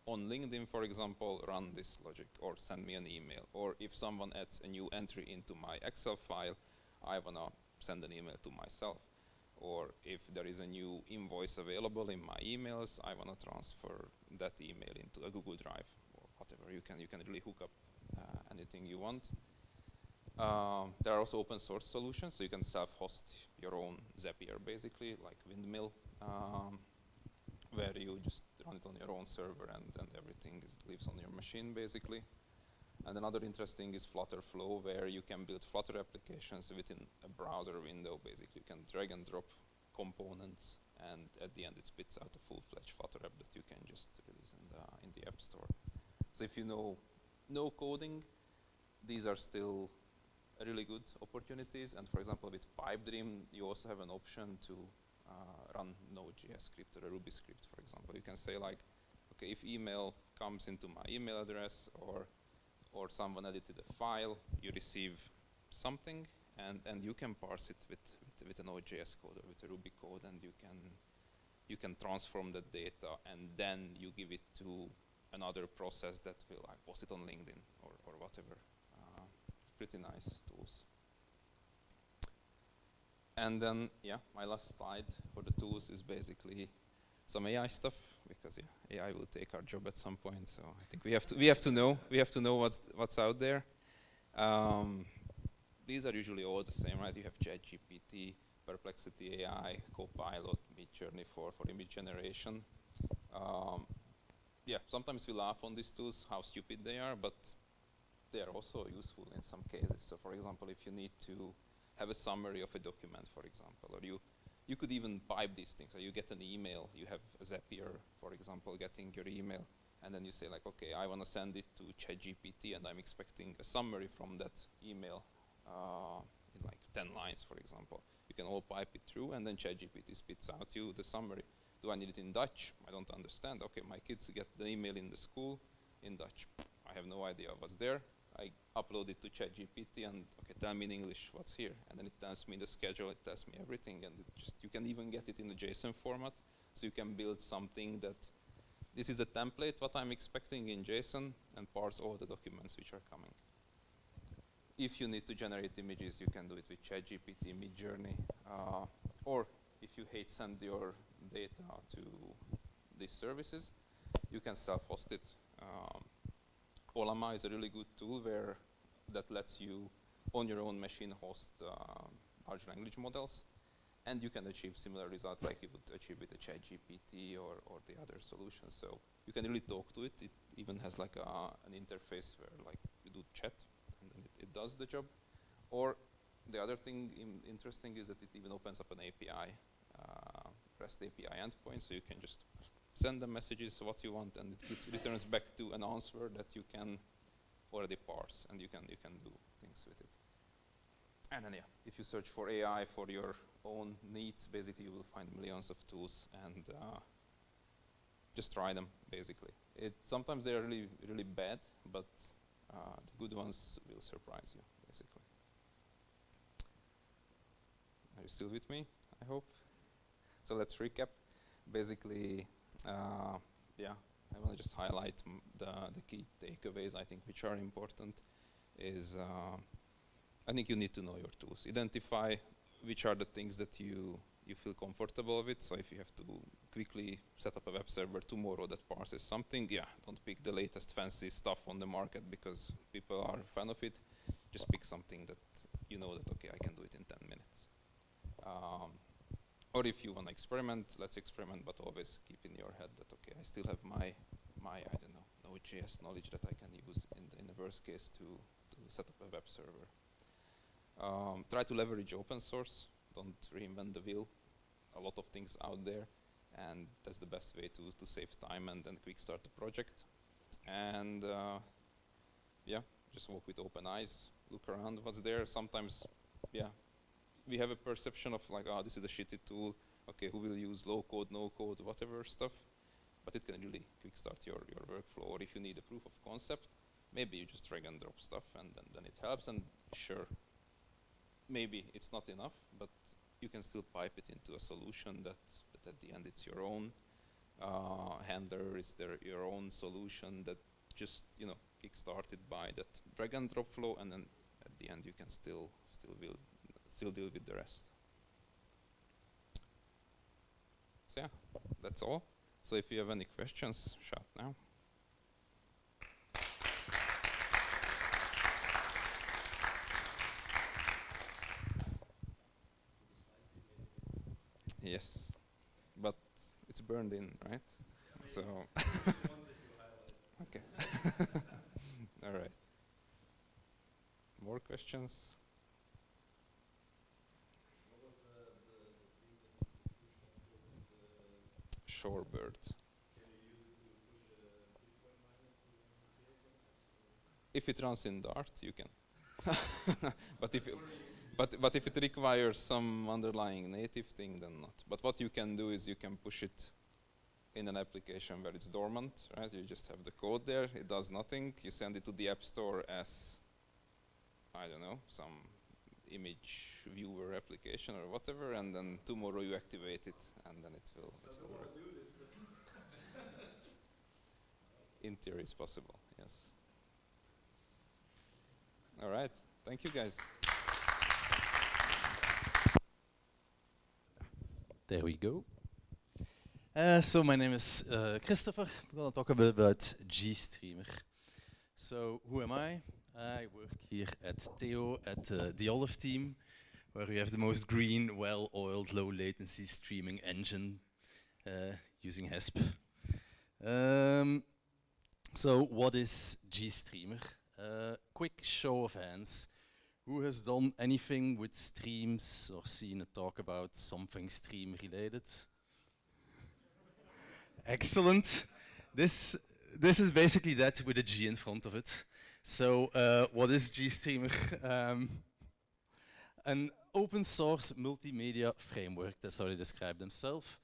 on LinkedIn, for example, run this logic, or send me an email. Or if someone adds a new entry into my Excel file, I want to send an email to myself. Or if there is a new invoice available in my emails, I want to transfer that email into a Google Drive, or whatever. You can really hook up anything you want. There are also open source solutions, so you can self-host your own Zapier, basically, like Windmill, where you just run it on your own server, and everything lives on your machine, basically. And another interesting is Flutter Flow, where you can build Flutter applications within a browser window. Basically, you can drag and drop components, and at the end it spits out a full-fledged Flutter app that you can just release in the App Store. So if you know no coding, these are still really good opportunities. And for example, with Pipedream, you also have an option to run Node.js script or a Ruby script, for example. You can say like, okay, if email comes into my email address, or someone edited a file, you receive something, and you can parse it with a Node.js code or with a Ruby code, and you can you can transform that data and then you give it to another process that will like post it on LinkedIn or whatever. Pretty nice tools. And then, yeah, my last slide for the tools is basically some AI stuff, because yeah, AI will take our job at some point. So I think we have to know what's out there. These are usually all the same, right? You have ChatGPT, Perplexity AI, Copilot, Midjourney for image generation. Yeah, sometimes we laugh on these tools, how stupid they are, but they are also useful in some cases. So for example, if you need to have a summary of a document, for example, or you could even pipe these things. So you get an email, you have Zapier, for example, getting your email, and then you say like, okay, I want to send it to ChatGPT, and I'm expecting a summary from that email in like 10 lines, for example. You can all pipe it through, and then ChatGPT spits out you the summary. Do I need it in Dutch? I don't understand. Okay, my kids get the email in the school in Dutch. I have no idea what's there. I upload it to ChatGPT and, okay, tell me in English what's here. And then it tells me the schedule, it tells me everything, and you can even get it in the JSON format. So you can build something that, this is the template, what I'm expecting in JSON, and parse all the documents which are coming. If you need to generate images, you can do it with ChatGPT, Midjourney, or if you hate send your data to these services, you can self-host it. Olama is a really good tool that lets you, on your own machine, host large language models, and you can achieve similar results like you would achieve with a ChatGPT or the other solutions. So you can really talk to it. It even has like an interface where like you do chat, and then it does the job. Or the other thing interesting is that it even opens up an API, REST API endpoint, so you can just send them messages what you want, and it returns back to an answer that you can already parse, and you can do things with it. And then yeah, if you search for AI for your own needs, basically you will find millions of tools, and just try them, basically. Sometimes they are really, really bad, but the good ones will surprise you, basically. Are you still with me, I hope? So let's recap. Basically, yeah, I want to just highlight the key takeaways, I think, which are important, is I think you need to know your tools. Identify which are the things that you feel comfortable with. So if you have to quickly set up a web server tomorrow that parses something, yeah, don't pick the latest fancy stuff on the market because people are a fan of it. Just pick something that you know that, okay, I can do it in 10 minutes. Or if you want to experiment, let's experiment, but always keep in your head that, okay, I still have my I don't know, Node.js knowledge that I can use in the worst case to set up a web server. Try to leverage open source. Don't reinvent the wheel. A lot of things out there, and that's the best way to save time and then quick start the project. And yeah, just walk with open eyes, look around what's there. Sometimes, yeah, we have a perception of like, oh, this is a shitty tool. Okay, who will use low code, no code, whatever stuff? But it can really quick start your workflow. Or if you need a proof of concept, maybe you just drag and drop stuff, and then it helps. And sure, maybe it's not enough, but you can still pipe it into a solution that at the end it's your own handler, is there your own solution that just, you know, kick-started by that drag and drop flow, and then at the end you can still deal with the rest. So yeah, that's all. So if you have any questions, shout now. Yes, but it's burned in, right? So, okay. All right. More questions? Shorebird. If it runs in Dart, you can. but if it requires some underlying native thing, then not. But what you can do is you can push it in an application where it's dormant, right? You just have the code there, it does nothing. You send it to the App Store as, I don't know, some image viewer application or whatever, and then tomorrow you activate it, and then it will work. In theory, it's possible. Yes. All right. Thank you, guys. There we go. So my name is Christopher. I'm going to talk a bit about GStreamer. So who am I? I work here at Theo at the Olive team, where we have the most green, well-oiled, low-latency streaming engine using HESP. So what is GStreamer? Quick show of hands. Who has done anything with streams or seen a talk about something stream related? Excellent. This is basically that with a G in front of it. So what is GStreamer? An open source multimedia framework, that's how they describe themselves,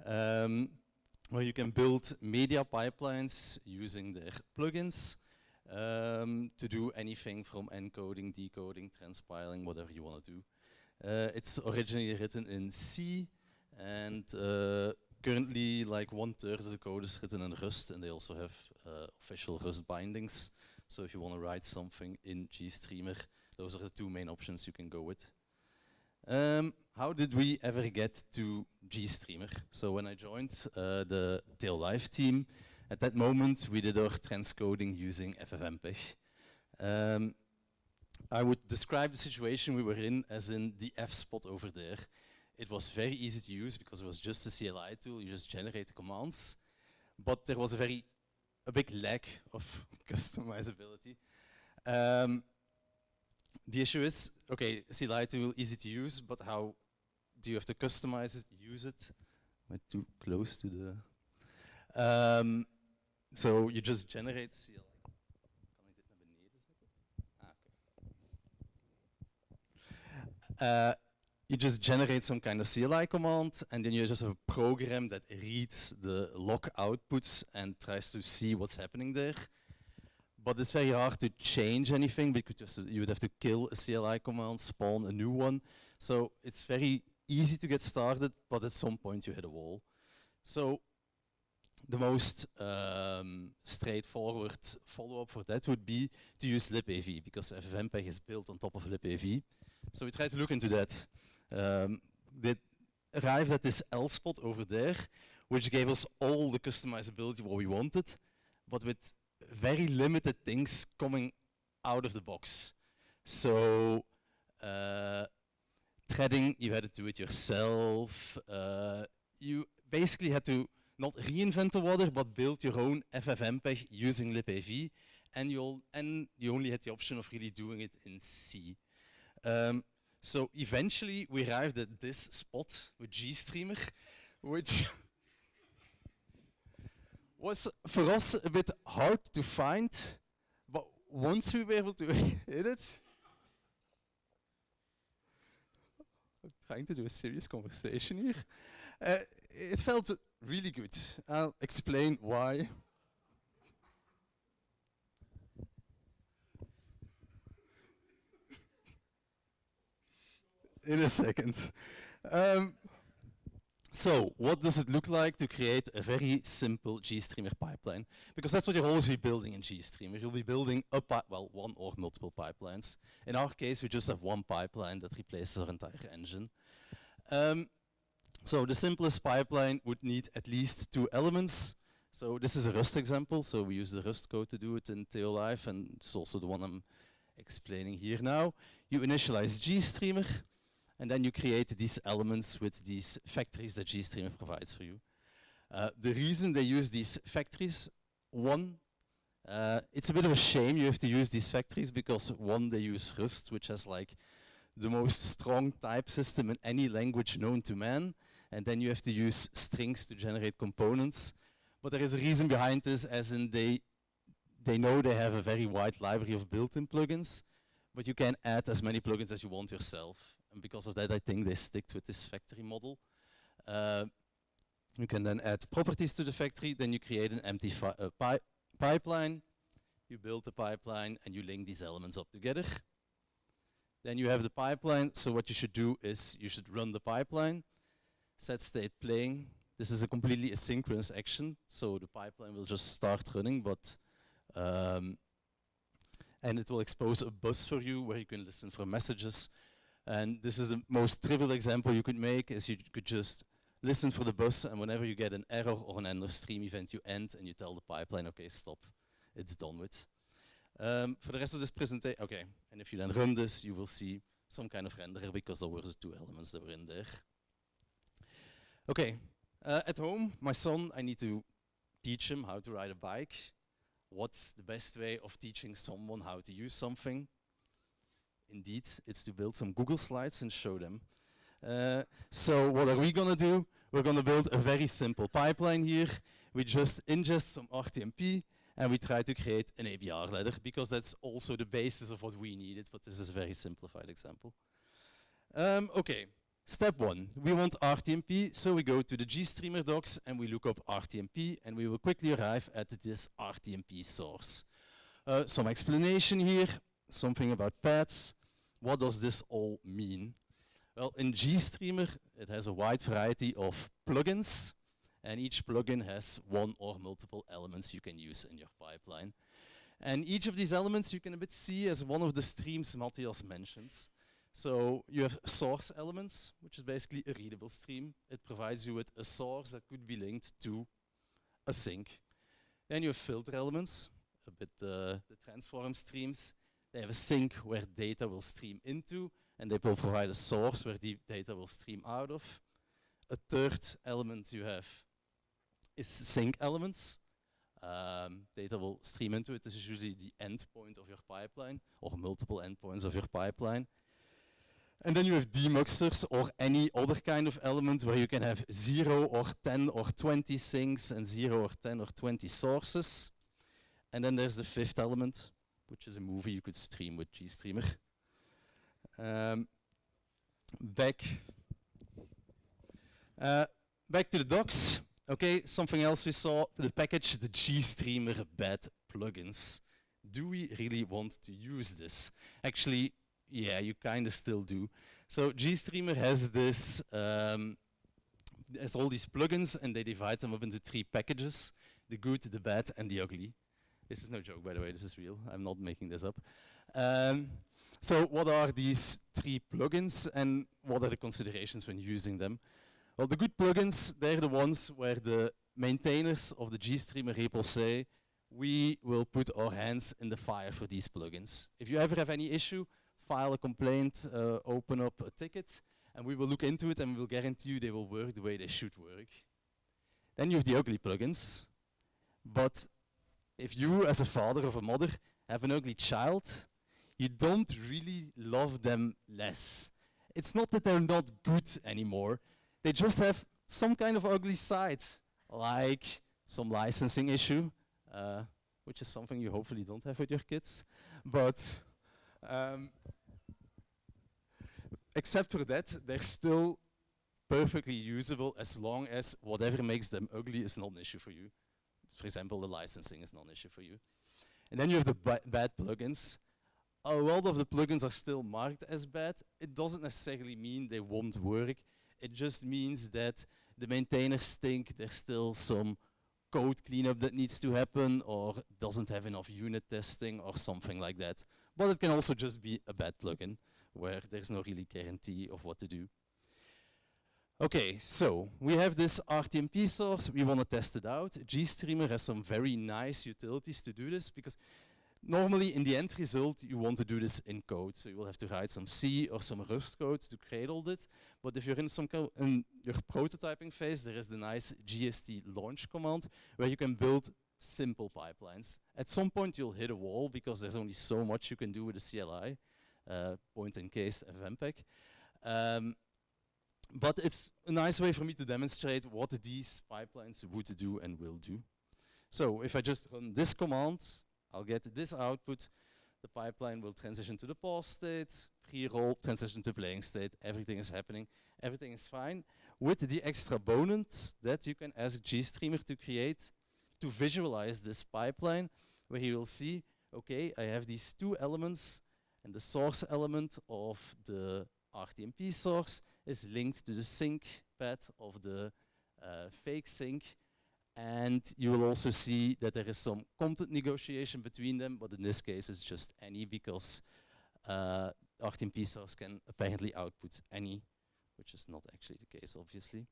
where you can build media pipelines using their plugins to do anything from encoding, decoding, transpiling, whatever you want to do. It's originally written in C, and currently like 1/3 of the code is written in Rust, and they also have official Rust bindings. So if you want to write something in GStreamer, those are the two main options you can go with. How did we ever get to GStreamer? So when I joined the Theo Live team, at that moment we did our transcoding using FFmpeg. I would describe the situation we were in as in the F spot over there. It was very easy to use because it was just a CLI tool, you just generate the commands. But there was a big lack of customizability. The issue is, okay, CLI tool, easy to use, but how do you have to customize it, use it? Am I too close to the... so you just generate CLI. Kan ik dit naar beneden zetten? Okay. You just generate some kind of CLI command, and then you just have a program that reads the log outputs and tries to see what's happening there. But it's very hard to change anything because you would have to kill a CLI command, spawn a new one. So it's very easy to get started, but at some point you hit a wall. So the most straightforward follow-up for that would be to use libav, because FFmpeg is built on top of libav. So we tried to look into that. They arrived at this L spot over there, which gave us all the customizability what we wanted, but with very limited things coming out of the box. So threading, you had to do it yourself. You basically had to not reinvent the water, but build your own FFmpeg using libav, and you only had the option of really doing it in C. So eventually we arrived at this spot with GStreamer, which was for us a bit hard to find, but once we were able to hit it, I'm trying to do a serious conversation here, it felt really good. I'll explain why. In a second. So, what does it look like to create a very simple GStreamer pipeline? Because that's what you'll always be building in GStreamer. You'll be building one or multiple pipelines. In our case, we just have one pipeline that replaces our entire engine. So the simplest pipeline would need at least 2 elements. So this is a Rust example. So we use the Rust code to do it in Theo Live, and it's also the one I'm explaining here now. You initialize GStreamer, and then you create these elements with these factories that GStreamer provides for you. The reason they use these factories, one, it's a bit of a shame you have to use these factories because one, they use Rust, which has like the most strong type system in any language known to man, and then you have to use strings to generate components. But there is a reason behind this, as in they know they have a very wide library of built-in plugins, but you can add as many plugins as you want yourself. And because of that, I think they stick with this factory model. You can then add properties to the factory, then you create an empty pipeline, you build the pipeline, and you link these elements up together. Then you have the pipeline. So what you should do is you should run the pipeline, set state playing. This is a completely asynchronous action, so the pipeline will just start running, but and it will expose a bus for you where you can listen for messages. And this is the most trivial example you could make, is you could just listen for the bus, and whenever you get an error or an end of stream event, you end and you tell the pipeline, okay, stop, it's done with. For the rest of this presentation, okay, and if you then run this, you will see some kind of renderer because there were the two elements that were in there. Okay, at home, my son, I need to teach him how to ride a bike. What's the best way of teaching someone how to use something? Indeed, it's to build some Google Slides and show them. So what are we gonna do? We're gonna build a very simple pipeline here. We just ingest some RTMP and we try to create an ABR ladder because that's also the basis of what we needed, but this is a very simplified example. Okay, step one, we want RTMP, so we go to the GStreamer docs and we look up RTMP and we will quickly arrive at this RTMP source. Some explanation here, something about paths. What does this all mean? Well, in GStreamer, it has a wide variety of plugins, and each plugin has one or multiple elements you can use in your pipeline. And each of these elements you can a bit see as one of the streams Mattias mentions. So you have source elements, which is basically a readable stream. It provides you with a source that could be linked to a sink. Then you have filter elements, a bit the transform streams. They have a sink where data will stream into, and they will provide a source where the data will stream out of. A third element you have is sink elements. Data will stream into it. This is usually the endpoint of your pipeline, or multiple endpoints of your pipeline. And then you have demuxers, or any other kind of element where you can have 0 or 10 or 20 sinks and 0 or 10 or 20 sources. And then there's the fifth element, which is a movie you could stream with GStreamer. Back to the docs. Okay, something else we saw, the package, the GStreamer bad plugins. Do we really want to use this? Actually, yeah, you kind of still do. So GStreamer has this, has all these plugins, and they divide them up into 3 packages: the good, the bad, and the ugly. This is no joke, by the way, this is real. I'm not making this up. So what are these 3 plugins, and what are the considerations when using them? Well, the good plugins, they're the ones where the maintainers of the GStreamer repo say, we will put our hands in the fire for these plugins. If you ever have any issue, file a complaint, open up a ticket, and we will look into it and we will guarantee you they will work the way they should work. Then you have the ugly plugins. But if you, as a father or a mother, have an ugly child, you don't really love them less. It's not that they're not good anymore. They just have some kind of ugly side, like some licensing issue, which is something you hopefully don't have with your kids. But except for that, they're still perfectly usable as long as whatever makes them ugly is not an issue for you. For example, the licensing is not an issue for you. And then you have the bad plugins. A lot of the plugins are still marked as bad. It doesn't necessarily mean they won't work. It just means that the maintainers think there's still some code cleanup that needs to happen, or doesn't have enough unit testing or something like that. But it can also just be a bad plugin where there's no really guarantee of what to do. Okay, so we have this RTMP source, we want to test it out. GStreamer has some very nice utilities to do this, because normally in the end result you want to do this in code, so you will have to write some C or some Rust code to create all this. But if you're in in your prototyping phase, there is the nice GST launch command where you can build simple pipelines. At some point you'll hit a wall because there's only so much you can do with the CLI, point in case FFMPEG. But it's a nice way for me to demonstrate what these pipelines would do and will do. So if I just run this command, I'll get this output. The pipeline will transition to the pause state, pre-roll, transition to playing state. Everything is happening. Everything is fine. With the extra bonus that you can ask GStreamer to create to visualize this pipeline, where you will see, okay, I have these 2 elements, And the source element of the RTMP source is linked to the sync pad of the fake sync. And you will also see that there is some content negotiation between them, but in this case it's just any, because RTMP source can apparently output any, which is not actually the case, obviously.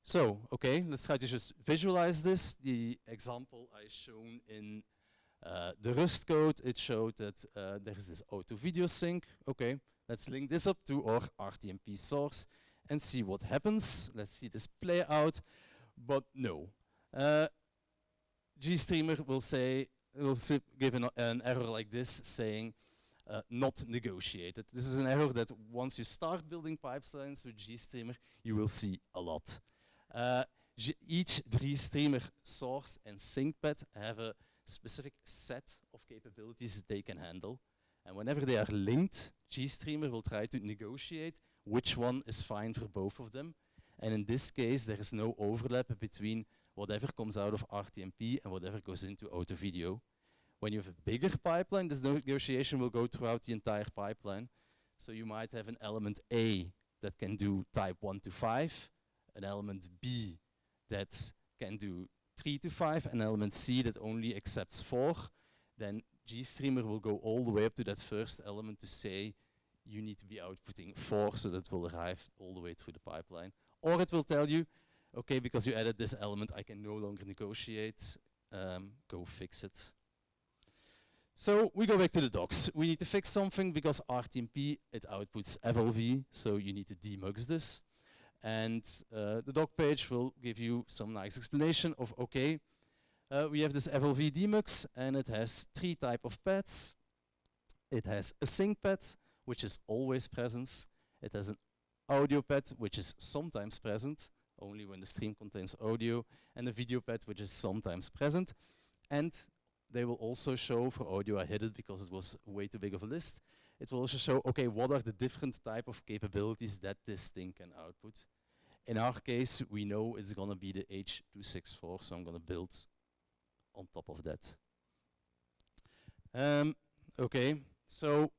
So, okay, let's try to just visualize this. The example I shown in the Rust code, it showed that there is this auto video sync. Okay, let's link this up to our RTMP source and see what happens. Let's see this play out. But no, GStreamer will give an error like this saying not negotiated. This is an error that once you start building pipelines with GStreamer, you will see a lot. Each GStreamer source and sync pad have a specific set of capabilities they can handle. And whenever they are linked, GStreamer will try to negotiate which one is fine for both of them. And in this case, there is no overlap between whatever comes out of RTMP and whatever goes into auto video. When you have a bigger pipeline, this negotiation will go throughout the entire pipeline. So you might have an element A that can do type 1 to 5, an element B that can do 3 to 5, an element C that only accepts 4. Then GStreamer will go all the way up to that first element to say you need to be outputting 4, so that will arrive all the way through the pipeline. Or it will tell you, okay, because you added this element, I can no longer negotiate, go fix it. So we go back to the docs. We need to fix something because RTMP, it outputs FLV, so you need to demux this. And the doc page will give you some nice explanation of, okay, we have this FLV demux and it has 3 types of pads. It has a sync pad, which is always present. It has an audio pad, which is sometimes present, only when the stream contains audio, and a video pad, which is sometimes present. And they will also show, for audio I hid it because it was way too big of a list, it will also show, okay, what are the different type of capabilities that this thing can output. In our case, we know it's gonna be the H.264, so I'm gonna build on top of that. Okay, so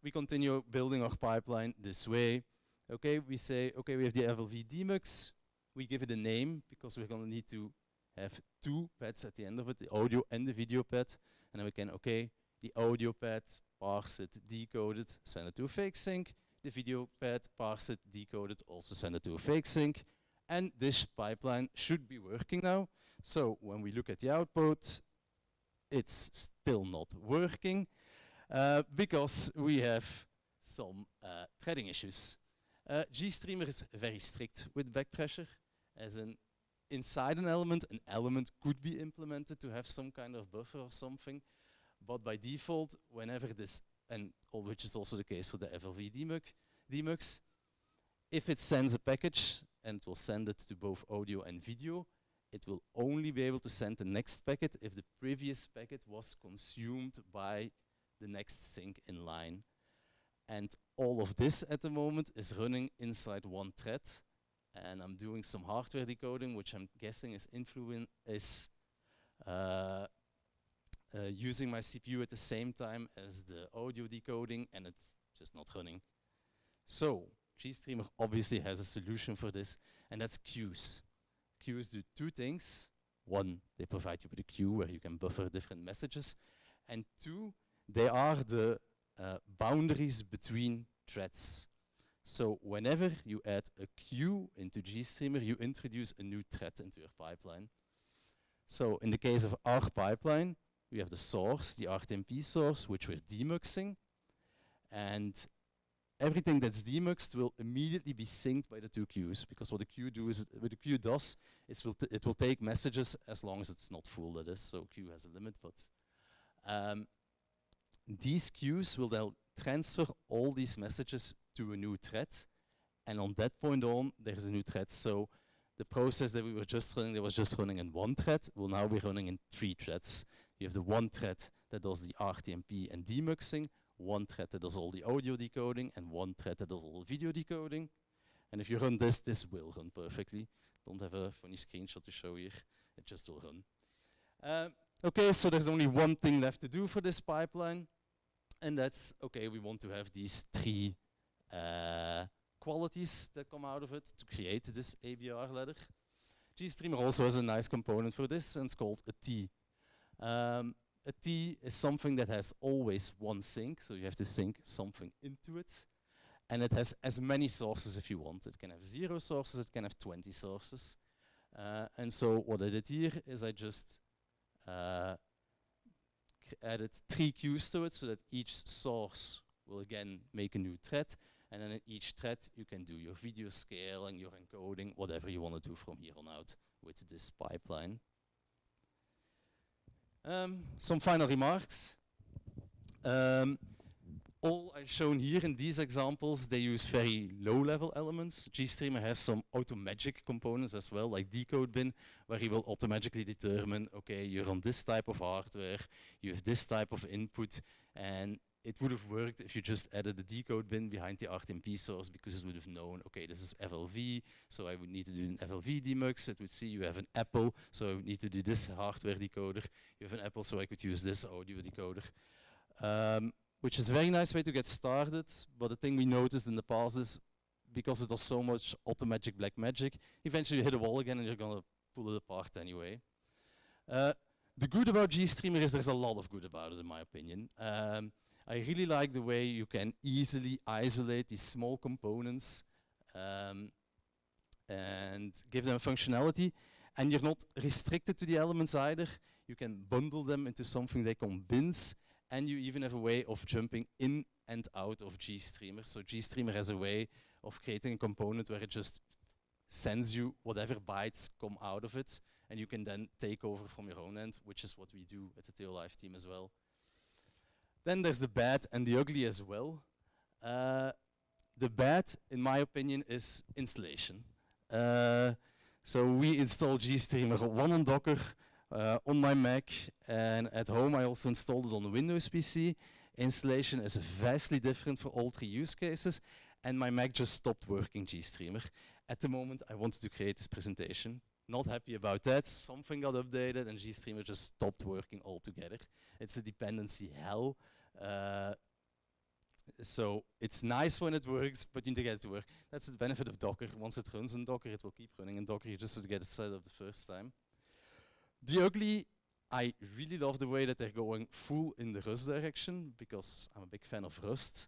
we continue building our pipeline this way. Okay, we say, okay, we have the FLV demux. We give it a name because we're gonna need to have 2 pads at the end of it, the audio and the video pad. And then we can, okay, the audio pad, parse it, decode it, send it to a fake sync. The video pad, parse it, decode it, also send it to a fake sync. And this pipeline should be working now. So when we look at the output, it's still not working because we have some threading issues. GStreamer is very strict with back pressure, as in inside an element could be implemented to have some kind of buffer or something, but by default, whenever this, and which is also the case for the FLV demux, if it sends a package and it will send it to both audio and video, it will only be able to send the next packet if the previous packet was consumed by the next sync in line. And all of this at the moment is running inside one thread. And I'm doing some hardware decoding, which I'm guessing is using my CPU at the same time as the audio decoding, and it's just not running. So GStreamer obviously has a solution for this, and that's queues. Queues do 2 things. 1, they provide you with a queue where you can buffer different messages. And 2, they are the boundaries between threads. So whenever you add a queue into GStreamer, you introduce a new thread into your pipeline. So in the case of our pipeline, we have the source, the RTMP source, which we're demuxing. And everything that's demuxed will immediately be synced by the 2 queues, because what the queue does is it will take messages as long as it's not full, that is. So queue has a limit, but these queues will then transfer all these messages to a new thread, and on that point on, there's a new thread. So the process that we were just running, that was just running in 1 thread, will now be running in 3 threads. You have the 1 thread that does the RTMP and demuxing, 1 thread that does all the audio decoding, and 1 thread that does all the video decoding. And if you run this, this will run perfectly. Don't have a funny screenshot to show here, it just will run. Okay, so there's only one thing left to do for this pipeline, and that's, okay, we want to have these three qualities that come out of it to create this ABR ladder. GStreamer also has a nice component for this, and it's called a T. A T is something that has always one sink, so you have to sink something into it, and it has as many sources if you want. It can have 0 sources, it can have 20 sources. And so what I did here is I just added 3 queues to it so that each source will again make a new thread, and then in each thread you can do your video scaling, your encoding, whatever you want to do from here on out with this pipeline. Some final remarks. All I've shown here in these examples, they use very low-level elements. GStreamer has some automagic components as well, like decode bin, where he will automatically determine, okay, you're on this type of hardware, you have this type of input, and it would have worked if you just added the decode bin behind the RTMP source, because it would have known, okay, this is FLV, so I would need to do an FLV demux. It would see you have an Apple, so I would need to do this hardware decoder. You have an Apple, so I could use this audio decoder. Which is a very nice way to get started, but the thing we noticed in the past is, because it was so much automatic black magic, eventually you hit a wall again and you're gonna pull it apart anyway. The good about GStreamer is there's a lot of good about it, in my opinion. I really like the way you can easily isolate these small components and give them functionality, and you're not restricted to the elements either. You can bundle them into something they call bins, and you even have a way of jumping in and out of GStreamer. So GStreamer has a way of creating a component where it just sends you whatever bytes come out of it, and you can then take over from your own end, which is what we do at the TheoLive team as well. Then there's the bad and the ugly as well. The bad, in my opinion, is installation. So we install GStreamer one on Docker, on my Mac, and at home I also installed it on the Windows PC. Installation is vastly different for all 3 use cases, and my Mac just stopped working GStreamer. At the moment I wanted to create this presentation. Not happy about that. Something got updated and GStreamer just stopped working altogether. It's a dependency hell. So it's nice when it works, but you need to get it to work. That's the benefit of Docker. Once it runs in Docker, it will keep running in Docker. You just have to get it set up the first time. The ugly, I really love the way that they're going full in the Rust direction, because I'm a big fan of Rust.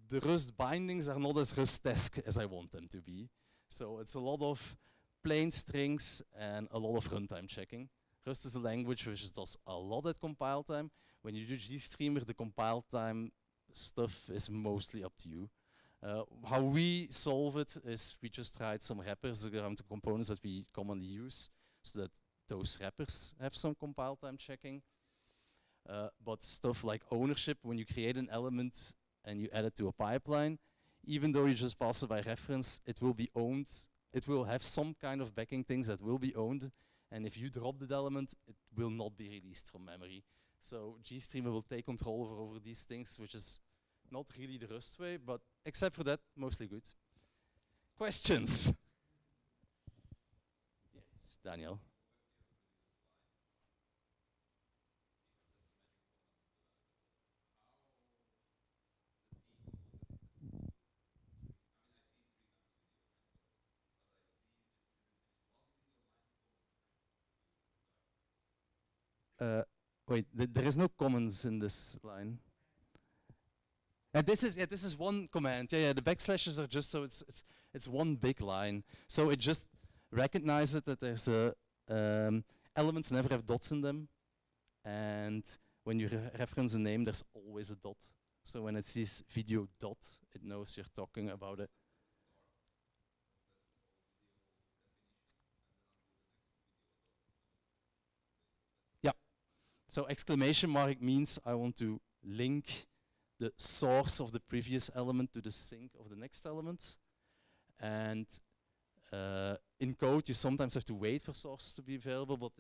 The Rust bindings are not as Rust-esque as I want them to be. So it's a lot of plain strings and a lot of runtime checking. Rust is a language which does a lot at compile time. When you do GStreamer, the compile time stuff is mostly up to you. How we solve it is we just write some wrappers around the components that we commonly use, so that those wrappers have some compile time checking. But stuff like ownership, when you create an element and you add it to a pipeline, even though you just pass it by reference, it will be owned. It will have some kind of backing things that will be owned, and if you drop that element, it will not be released from memory. So GStreamer will take control over these things, which is not really the Rust way, but except for that, mostly good. Questions? Yes, Daniel. Wait, there is no comments in this line. This is one command. Yeah, the backslashes are just so it's one big line. So it just recognizes that there's elements never have dots in them, and when you reference a name, there's always a dot. So when it sees video dot, it knows you're talking about it. So exclamation mark means I want to link the source of the previous element to the sink of the next element. And in code, you sometimes have to wait for sources to be available, but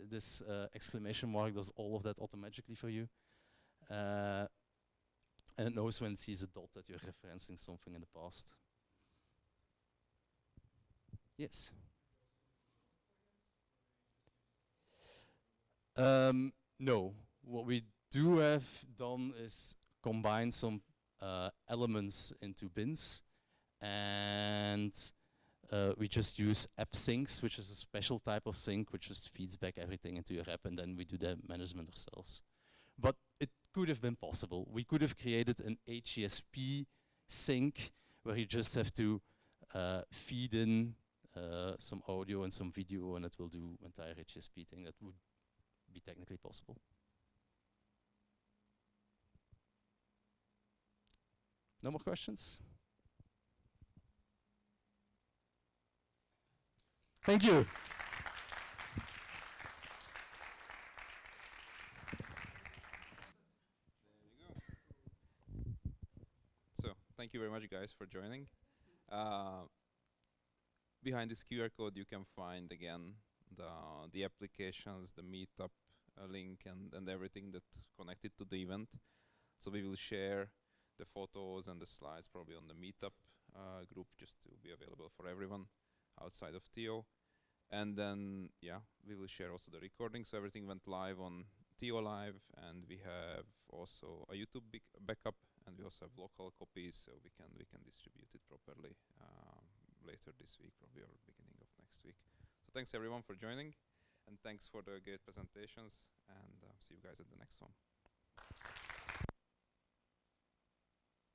this exclamation mark does all of that automatically for you. And it knows when it sees a dot that you're referencing something in the past. Yes. No. What we do have done is combine some elements into bins, and we just use app syncs, which is a special type of sync which just feeds back everything into your app, and then we do the management ourselves. But it could have been possible. We could have created an HESP sync where you just have to feed in some audio and some video, and it will do entire HESP thing. That would be technically possible. No more questions? Thank you. So thank you very much, guys, for joining. Behind this QR code, you can find again the applications, the meetup link, and everything that's connected to the event. So we will share the photos and the slides probably on the meetup group, just to be available for everyone outside of THEO. And then, yeah, we will share also the recording. So everything went live on THEO Live, and we have also a YouTube backup, and we also have local copies, so we can distribute it properly later this week, probably, or beginning of next week. So thanks everyone for joining, and thanks for the great presentations, and see you guys at the next one.